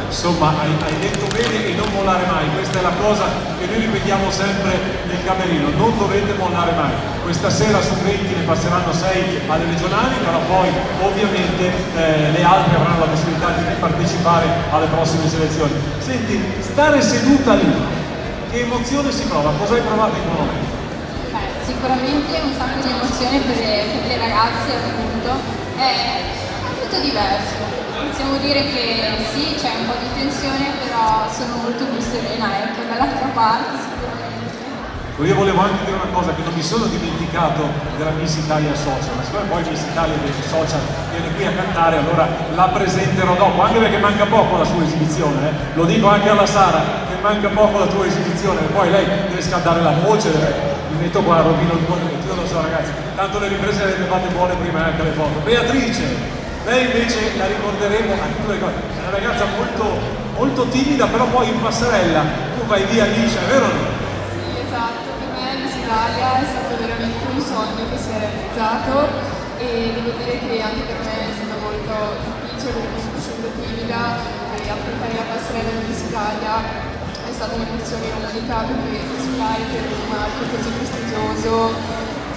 A: Insomma, hai detto bene e non mollare mai, questa è la cosa che noi ripetiamo sempre nel camerino, non dovete mollare mai. Questa sera su 20 ne passeranno 6 alle regionali, però poi ovviamente le altre avranno la possibilità di partecipare alle prossime selezioni. Senti, stare seduta lì, che emozione si prova? Cosa hai provato in quel momento?
C: Sicuramente un sacco di emozione per le ragazze appunto, è tutto diverso. Possiamo dire che sì, c'è un po' di tensione, però sono molto più serena, ecco, dall'altra parte sicuramente.
A: Io volevo anche dire una cosa, che non mi sono dimenticato della Miss Italia Social, ma siccome poi Miss Italia dei Social viene qui a cantare, allora la presenterò dopo, anche perché manca poco la sua esibizione, lo dico anche alla Sara, che manca poco la tua esibizione, poi lei deve scaldare la voce, mi metto qua, rovino il contenuto, io non so ragazzi, tanto le riprese le avete fatte buone prima anche le foto. Beatrice! Lei invece la ricorderemo, anche tu ricordi, è una ragazza molto timida, però poi in passerella tu vai via liscia, è vero o no?
B: Sì, esatto, per me Miss Italia è stato veramente un sogno che si è realizzato e devo dire che anche per me è stato molto difficile perché sono sempre timida e affrontare la passerella di Miss Italia è stata un'emozione unica perché Miss Italia per un marchio così prestigioso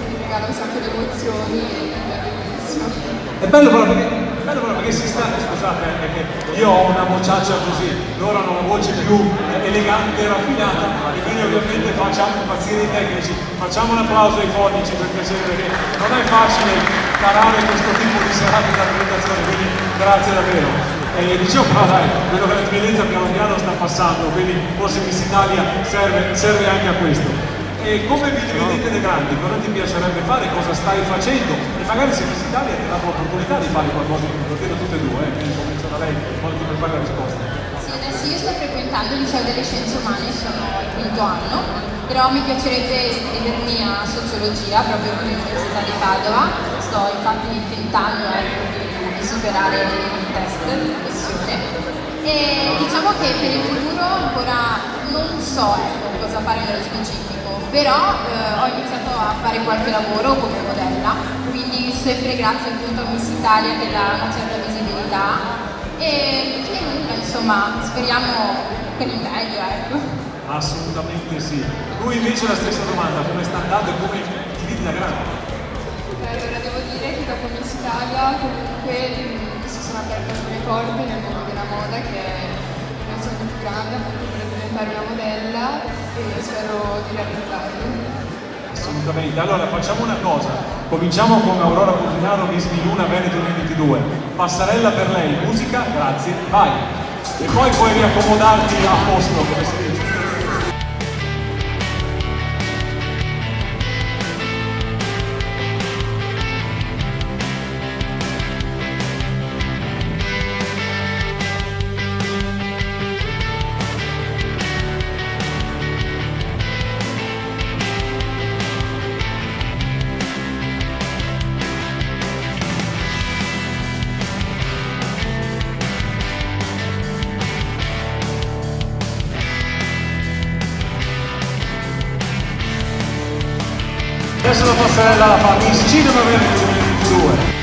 B: ti regala un sacco di emozioni e è bellissimo.
A: È bello però perché si sta, scusate, perché io ho una vociaccia così, loro hanno una voce più elegante e raffinata e quindi ovviamente facciamo impazzire i tecnici, facciamo un applauso ai fonici per piacere perché non è facile tarare questo tipo di serate di rappresentazione, quindi grazie davvero. E dicevo però dai, vedo che la timidezza piano piano sta passando, quindi forse Miss Italia serve anche a questo. E come vi dividete dei grandi? Cosa ti piacerebbe fare? Cosa stai facendo? E magari se Miss Italia ti dà l'opportunità di fare qualcosa di più, lo vedo tutte e due, quindi comincio da lei quando ti prepari la risposta.
C: Sì, adesso io sto frequentando il liceo delle scienze umane, sono al quinto anno, però mi piacerebbe iscrivermi a sociologia proprio con l'Università di Padova, sto infatti tentando di superare il test di professione e diciamo che per il futuro ancora non so cosa fare nello specifico. Però ho iniziato a fare qualche lavoro come modella, quindi sempre grazie appunto a Miss Italia che dà una certa visibilità e nulla, insomma, speriamo per il meglio, ecco.
A: Assolutamente sì. Lui invece la stessa domanda, come sta andando e come ti vedi da grande?
B: Allora devo dire che dopo Miss Italia comunque si sono aperte alcune porte nel mondo della moda che è il mio sogno più grande, appunto per diventare una modella e spero di realizzarlo.
A: Assolutamente, allora facciamo una cosa, cominciamo con Aurora Businaro, Miss Miluna Veneto 2022, passarella per lei, musica, grazie, vai! E poi puoi riaccomodarti a posto, come si dice. adesso la passerella la fa Miss Cinema Venezia 2022.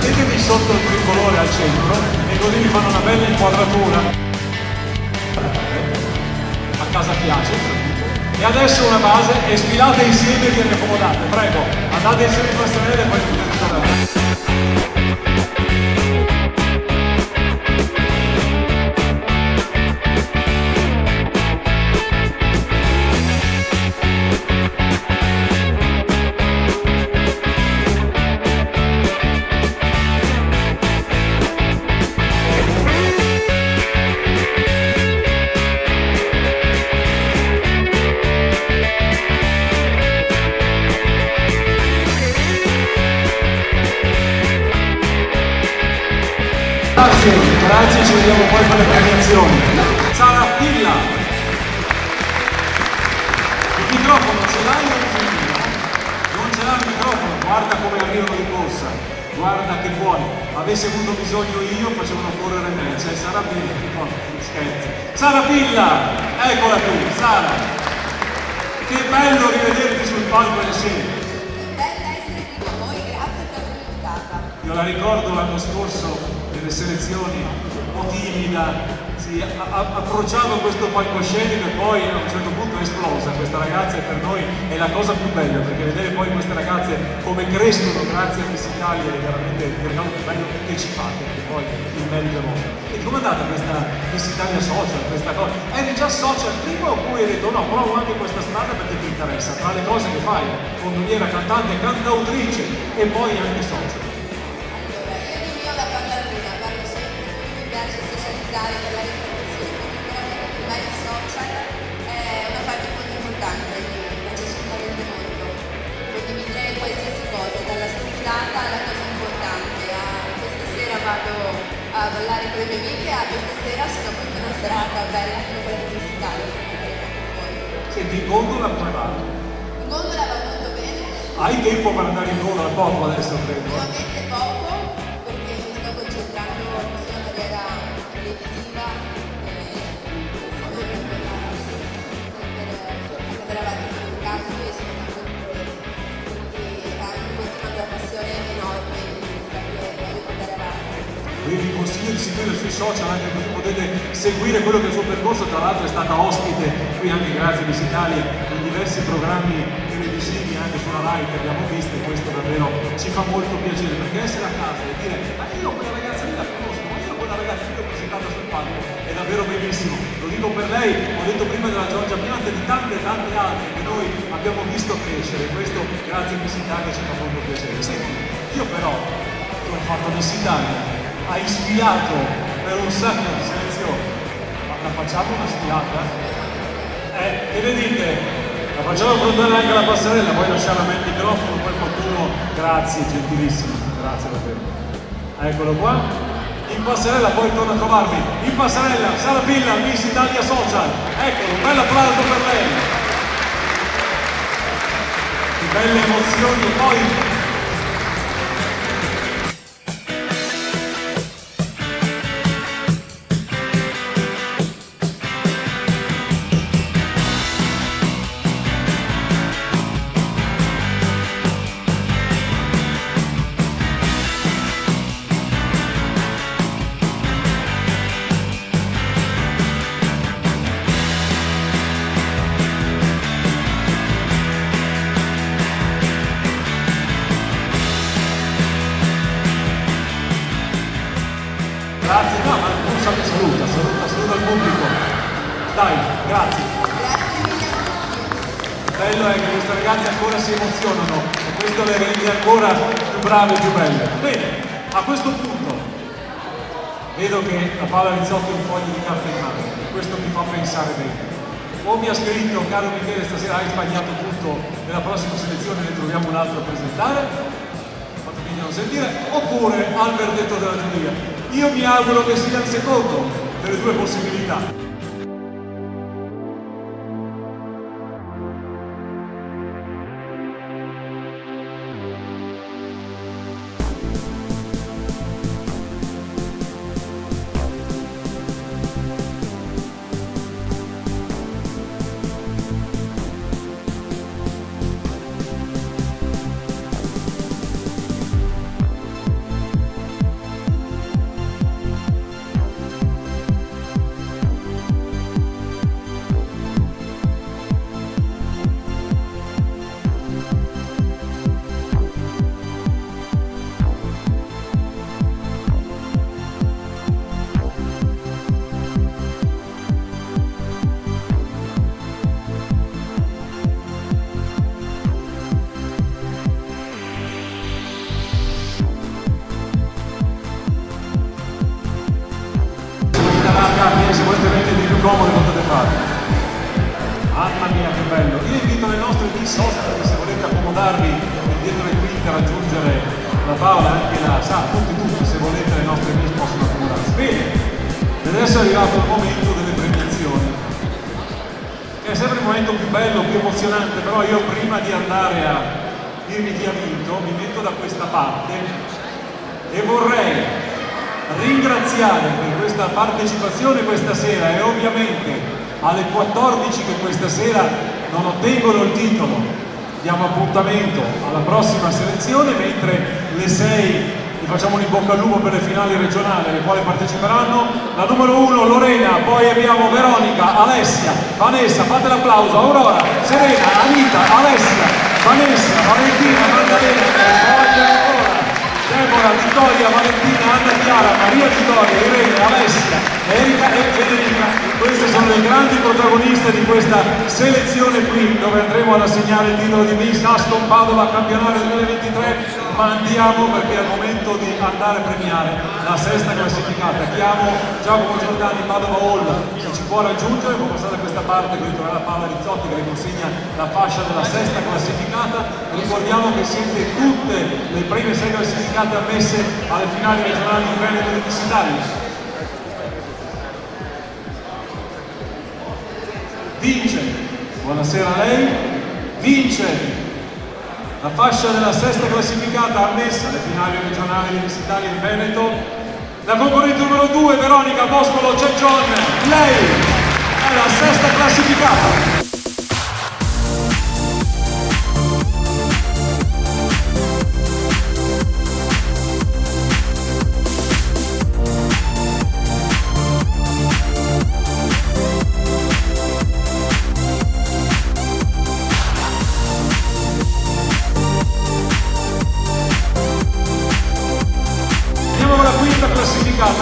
A: Mettetevi sotto il tricolore al centro e così vi fanno una bella inquadratura. A casa piace. E adesso una base e sfilate insieme e vi accomodate. Prego, andate insieme in passerella e poi potete tornare. Grazie, ci vediamo poi per le premiazioni. Sara Pilla, il microfono ce l'hai o non ce l'ha il microfono? Guarda come arrivano di corsa, guarda che buoni. Avessi avuto bisogno io facevano correre me, c'è Sara Pilla, no, scherzo. Sara Pilla, eccola qui, Sara. Che bello rivederti sul palco insieme.
C: Bella essere qui con voi, grazie per avermi invitata.
A: Io la ricordo l'anno scorso nelle selezioni, un po' timida, si approcciava questo palcoscenico e poi a un certo punto è esplosa questa ragazza e per noi è la cosa più bella, perché vedere poi queste ragazze come crescono grazie a Miss Italia è veramente il regalo più bello che ci fate, perché poi il merito vostro. E come è andata questa Miss Italia social, questa cosa? Eri già social prima oppure hai detto no, provo anche questa strada perché ti interessa, tra le cose che fai, fondoniera, cantante, cantautrice e poi anche social?
C: Per la riproduzione, veramente prima il social è una parte molto importante, mi piace assolutamente molto. Condividere qualsiasi cosa, dalla stupidata alla cosa importante. Questa sera vado a ballare con le mie amiche, questa sera sono appunto una serata bella come quella pubblicitaria.
A: Senti, in gondola come va?
C: In gondola va molto bene.
A: Hai tempo per andare in gondola? Poco adesso credo.
C: Ovviamente poco, perché mi sto concentrando sulla carriera televisiva per andare avanti con il caso e sono quindi anche continuando una passione enorme che voglio portare avanti.
A: Quindi vi consiglio di seguire sui social anche così potete seguire quello che è il suo percorso, tra l'altro è stata ospite qui anche grazie a Miss Italia in diversi programmi televisivi anche sulla Rai che abbiamo visto e questo davvero ci fa molto piacere perché essere a casa e dire ma io quella ragazza lì la conosco, ma io quella ragazza lì l'ho presentata sul palco, è davvero bellissimo, lo dico per lei, ho detto prima della Giorgia Piante e di tante altre che noi abbiamo visto crescere, questo grazie a Miss Italia ci fa molto piacere. Senti, io però ho fatto Miss Italia, hai sfilato per un sacco di selezioni, ma la facciamo una sfilata? Che ne dite? La facciamo affrontare anche la passerella, poi lasciare a me il microfono, poi qualcuno, grazie, gentilissimo, grazie davvero. Eccolo qua, in passerella poi torna a trovarmi, in passerella Sara Pilla, Miss Italia Social, eccolo, un bel applauso per lei. Che belle emozioni, poi grazie, no, ma non saluta il pubblico. Dai, grazie. Il bello è che queste ragazze ancora si emozionano e questo le rende ancora più brave e più belle. Bene, a questo punto Vedo che la Paola Rizzotto ha un foglio di carta in mano, questo mi fa pensare bene. O mi ha scritto, caro Michele, stasera hai sbagliato tutto, nella prossima selezione ne troviamo un altro a presentare, fatemi non sentire, oppure al verdetto della giuria. Io mi auguro che sia il secondo delle due possibilità. Se volete rendere di più comode potete farlo. Mamma mia che bello! Io invito le nostre miss ospiti, se volete accomodarvi dietro le quinte a raggiungere la Paola, anche la tutti, se volete le nostre miss possono accomodarsi. Bene, ed adesso è arrivato il momento delle premiazioni, che è sempre il momento più bello, più emozionante, però io prima di andare a dirvi chi ha vinto, mi metto da questa parte e vorrei ringraziare per questa partecipazione questa sera e ovviamente alle 14 che questa sera non ottengono il titolo diamo appuntamento alla prossima selezione, mentre le 6 vi facciamo un in bocca al lupo per le finali regionali alle quali parteciperanno la numero 1 Lorena, poi abbiamo Veronica, Alessia, Vanessa, fate l'applauso, Aurora, Serena, Anita, Alessia, Vanessa, Valentina, Maddalena e poi ancora Deborah, Vittoria, Valentina, Anna Chiara, Maria Vittoria, Irene, Alessia, Erika e Federica. Queste sono le grandi protagoniste di questa selezione qui, dove andremo ad assegnare il titolo di Miss Ascom Padova Campionario 2023, ma andiamo perché è il momento di andare a premiare la sesta classificata. Chiamo Giacomo Giordani, Padova Hall, se ci può raggiungere, può passare da questa parte, qui troverà Paola Rizzotti che le consegna la fascia della sesta classificata. Ricordiamo che siete tutte le prime 6 classificate ammesse alle finali regionali in Veneto di Miss Italia. Vince, buonasera a lei, vince la fascia della sesta classificata ammessa alle finali regionali di Miss Italia in Veneto, la concorrente numero 2 Veronica Boscolo Ceccion, lei è la sesta classificata.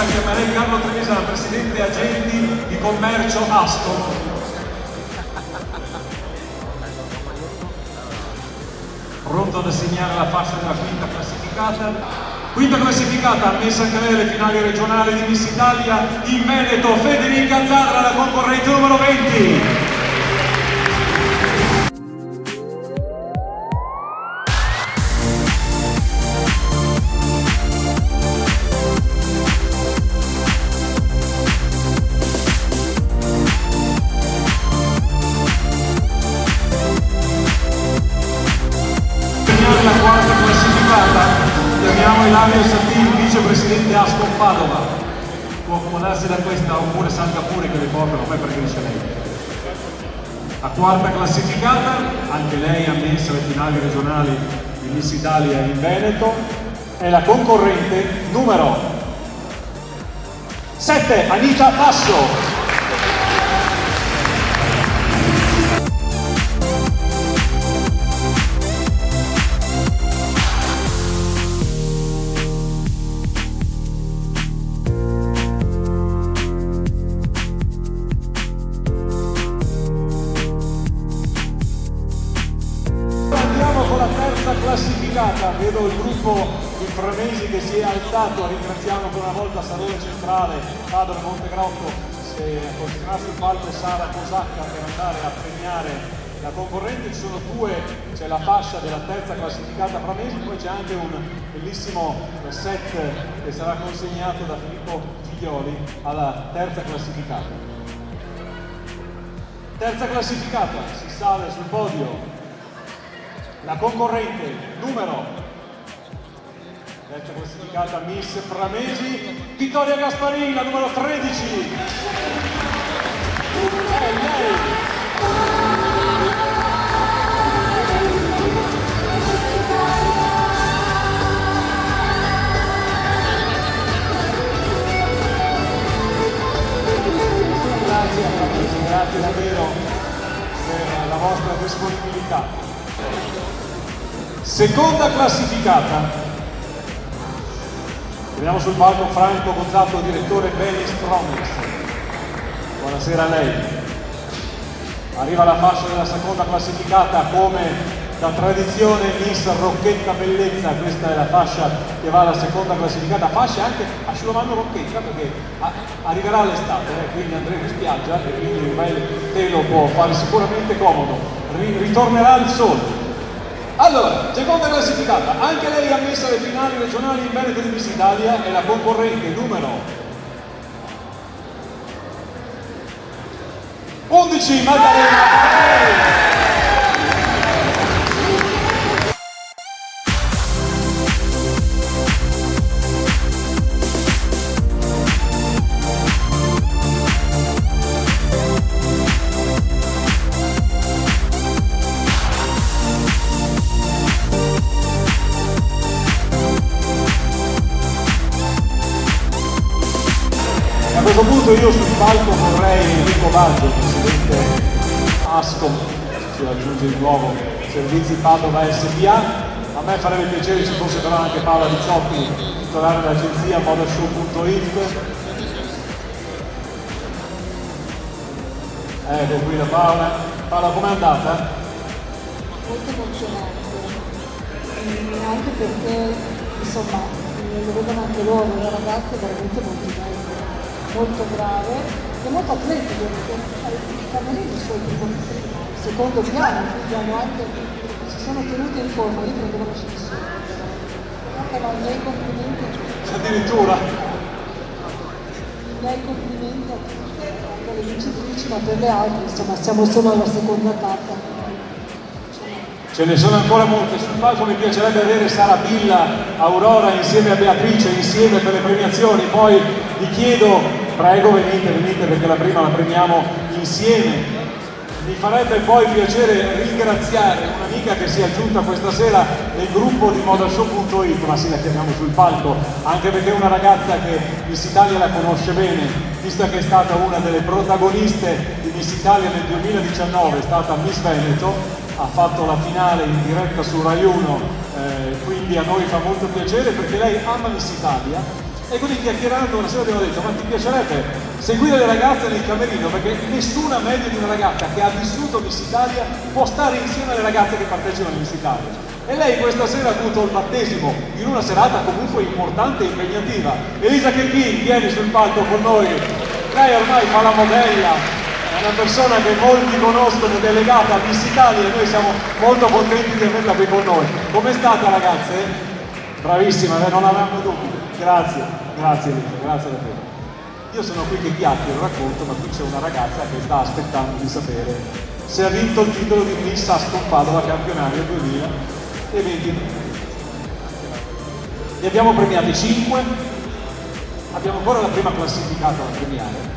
A: Chiamerei Carlo Trevisano, presidente agenti di commercio Ascom. Pronto ad assegnare la fascia della quinta classificata. Quinta classificata, ammessa anche lei alle finali regionali di Miss Italia in Veneto, Federica Zadra, la concorrente numero 20. La quarta classificata, chiamiamo Ilario Sattini, vicepresidente Ascom Padova. Può accomodarsi da questa oppure salga pure che le portano, poi preferisce lei. La quarta classificata, anche lei ammessa alle finali regionali di Miss Italia in Veneto, è la concorrente numero 7, Anita Basso. classificata, vedo il gruppo di Framesi che si è alzato, ringraziamo ancora una volta Salone Centrale, Padova e Montegrotto, se posizionato sul palco Sara Cosacca per andare a premiare la concorrente. Ci sono due, c'è la fascia della terza classificata Framesi, poi c'è anche un bellissimo set che sarà consegnato da Filippo Figlioli alla terza classificata. Terza classificata, si sale sul podio la concorrente numero, terza classificata Miss Framesi, Vittoria Gasparini, la numero 13. Grazie davvero per la vostra disponibilità. Seconda classificata. Vediamo sul palco Franco Gozzato, direttore Bellis Promise. Buonasera a lei. Arriva la fascia della seconda classificata come da tradizione Miss Rocchetta Bellezza, questa è la fascia che va alla seconda classificata, fascia anche asciugamano Rocchetta perché arriverà l'estate, quindi andremo in spiaggia e quindi un bel telo può fare sicuramente comodo, ritornerà il sole. Allora, seconda classificata, anche lei ammessa alle finali regionali in Veneto di Miss Italia, è la concorrente numero 11, Maddalena. A questo punto io sul palco vorrei Enrico Baggio, presidente ASCOM, ci raggiunge di nuovo Servizi Padova SPA. A me farebbe piacere ci fosse però anche Paola Rizzotti, titolare dell'agenzia modashow.it. Ecco qui la Paola. Paola, com'è andata?
I: Molto emozionante, anche perché insomma lo vedono anche loro, le ragazze veramente molto belle, molto brave e molto atletiche, perché i camerini sono il secondo piano, quindi hanno anche, si sono tenute in forma, io prendevo l'ascensore. Anche i miei complimenti a tutti.
A: Addirittura?
I: I miei complimenti a tutte, anche alle vincitrici, ma per le altre, insomma, siamo solo alla seconda tappa.
A: Ce ne sono ancora molte. Sul palco mi piacerebbe avere Sara Billa, Aurora insieme a Beatrice, insieme per le premiazioni. Poi vi chiedo, prego venite perché la prima la premiamo insieme. Mi farebbe poi piacere ringraziare un'amica che si è aggiunta questa sera nel gruppo di modashow.it, ma sì, la chiamiamo sul palco, anche perché è una ragazza che Miss Italia la conosce bene, visto che è stata una delle protagoniste di Miss Italia nel 2019, è stata Miss Veneto, ha fatto la finale in diretta su Rai 1, quindi a noi fa molto piacere perché lei ama Miss Italia. E quindi chiacchierando una sera abbiamo detto, ma ti piacerebbe seguire le ragazze nel camerino? Perché nessuna meglio di una ragazza che ha vissuto Miss Italia può stare insieme alle ragazze che partecipano a Miss Italia. E lei questa sera ha avuto il battesimo in una serata comunque importante e impegnativa. Elisa Chechin, vieni sul palco con noi. Lei ormai fa la modella, è una persona che molti conoscono, delegata a Miss Italia, e noi siamo molto contenti di averla qui con noi. Com'è stata, ragazze? Bravissima, non avevamo dubbi. Grazie Elisa, grazie davvero. Io sono qui che chiacchiero, racconto, ma qui c'è una ragazza che sta aspettando di sapere se ha vinto il titolo di Miss Ascom Padova campionario 2023. Ne abbiamo premiate 5, abbiamo ancora la prima classificata da premiare.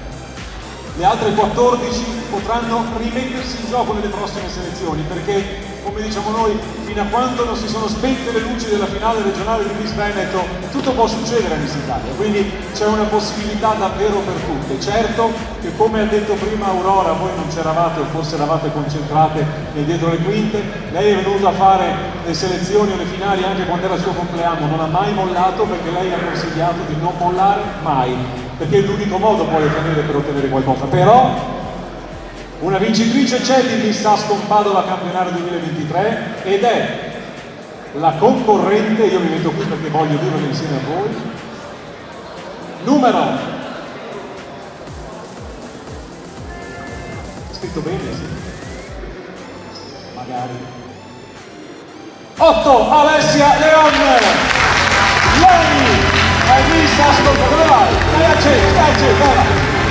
A: Le altre 14 potranno rimettersi in gioco nelle prossime selezioni, perché, come diciamo noi, fino a quando non si sono spente le luci della finale regionale di Miss Veneto, tutto può succedere a Miss Italia, quindi c'è una possibilità davvero per tutte. Certo che, come ha detto prima Aurora, voi non c'eravate o forse eravate concentrate nel dietro le quinte, lei è venuta a fare le selezioni o le finali anche quando era il suo compleanno, non ha mai mollato perché lei ha consigliato di non mollare mai, perché è l'unico modo poi per ottenere qualcosa. Però una vincitrice c'è di Miss Ascom Padova campionario 2023 ed è la concorrente, io mi metto qui perché voglio vivere insieme a voi, numero, scritto bene, sì, magari, 8, Alessia Leon, lei è Miss Ascom, dove vai? Stai acceso,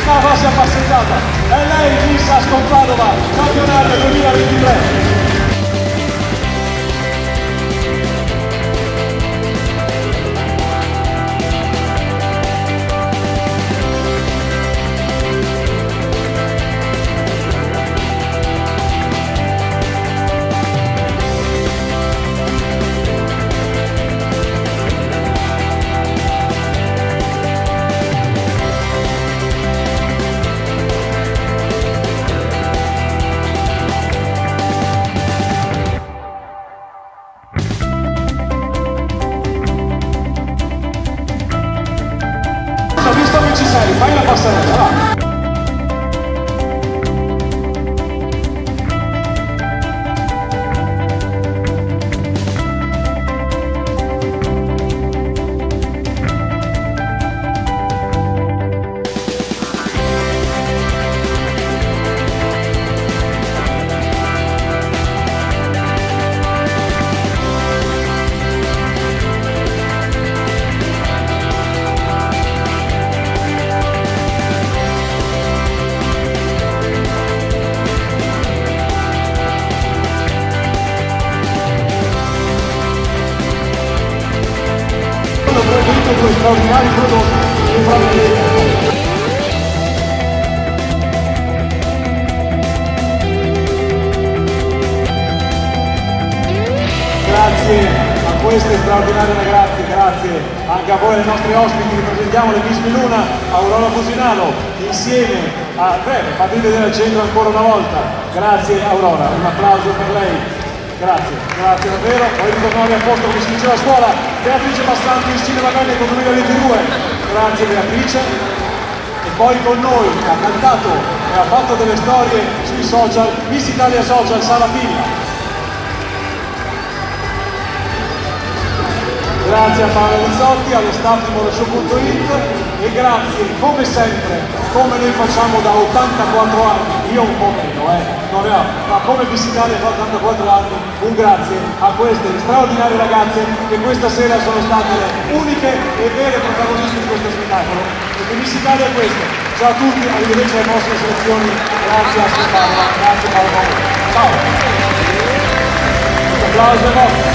A: la prossima passeggiata, è lei Miss Ascom Padova, campionato 2023. Visto che ci sei, fai la passerella, va! Due straordinari prodotti in famiglia. Grazie a queste straordinarie ragazze, grazie anche a voi, ai nostri ospiti. Ripresentiamo le Miss Miluna, Aurora Musinalo, insieme a fate vedere al centro ancora una volta. Grazie Aurora, un applauso per lei. Grazie davvero, poi ritornare a posto come si dice a scuola. Beatrice Bassanti, il Cinema Veneto 2022, grazie Beatrice. E poi con noi ha cantato e ha fatto delle storie sui social, Miss Italia Social Sara Pilla. Grazie a Paolo Rizzotti, allo staff di Moroshow.it e grazie come sempre, come noi facciamo da 84 anni, io un po' meno, ma come Miss Italia fa 84 anni, un grazie a queste straordinarie ragazze che questa sera sono state le uniche e vere protagoniste di questo spettacolo. Perché Miss Italia è questo. Ciao a tutti, arrivederci alle nostre selezioni, grazie a Stefano, grazie Paolo. Ciao! Un applauso ai vostri.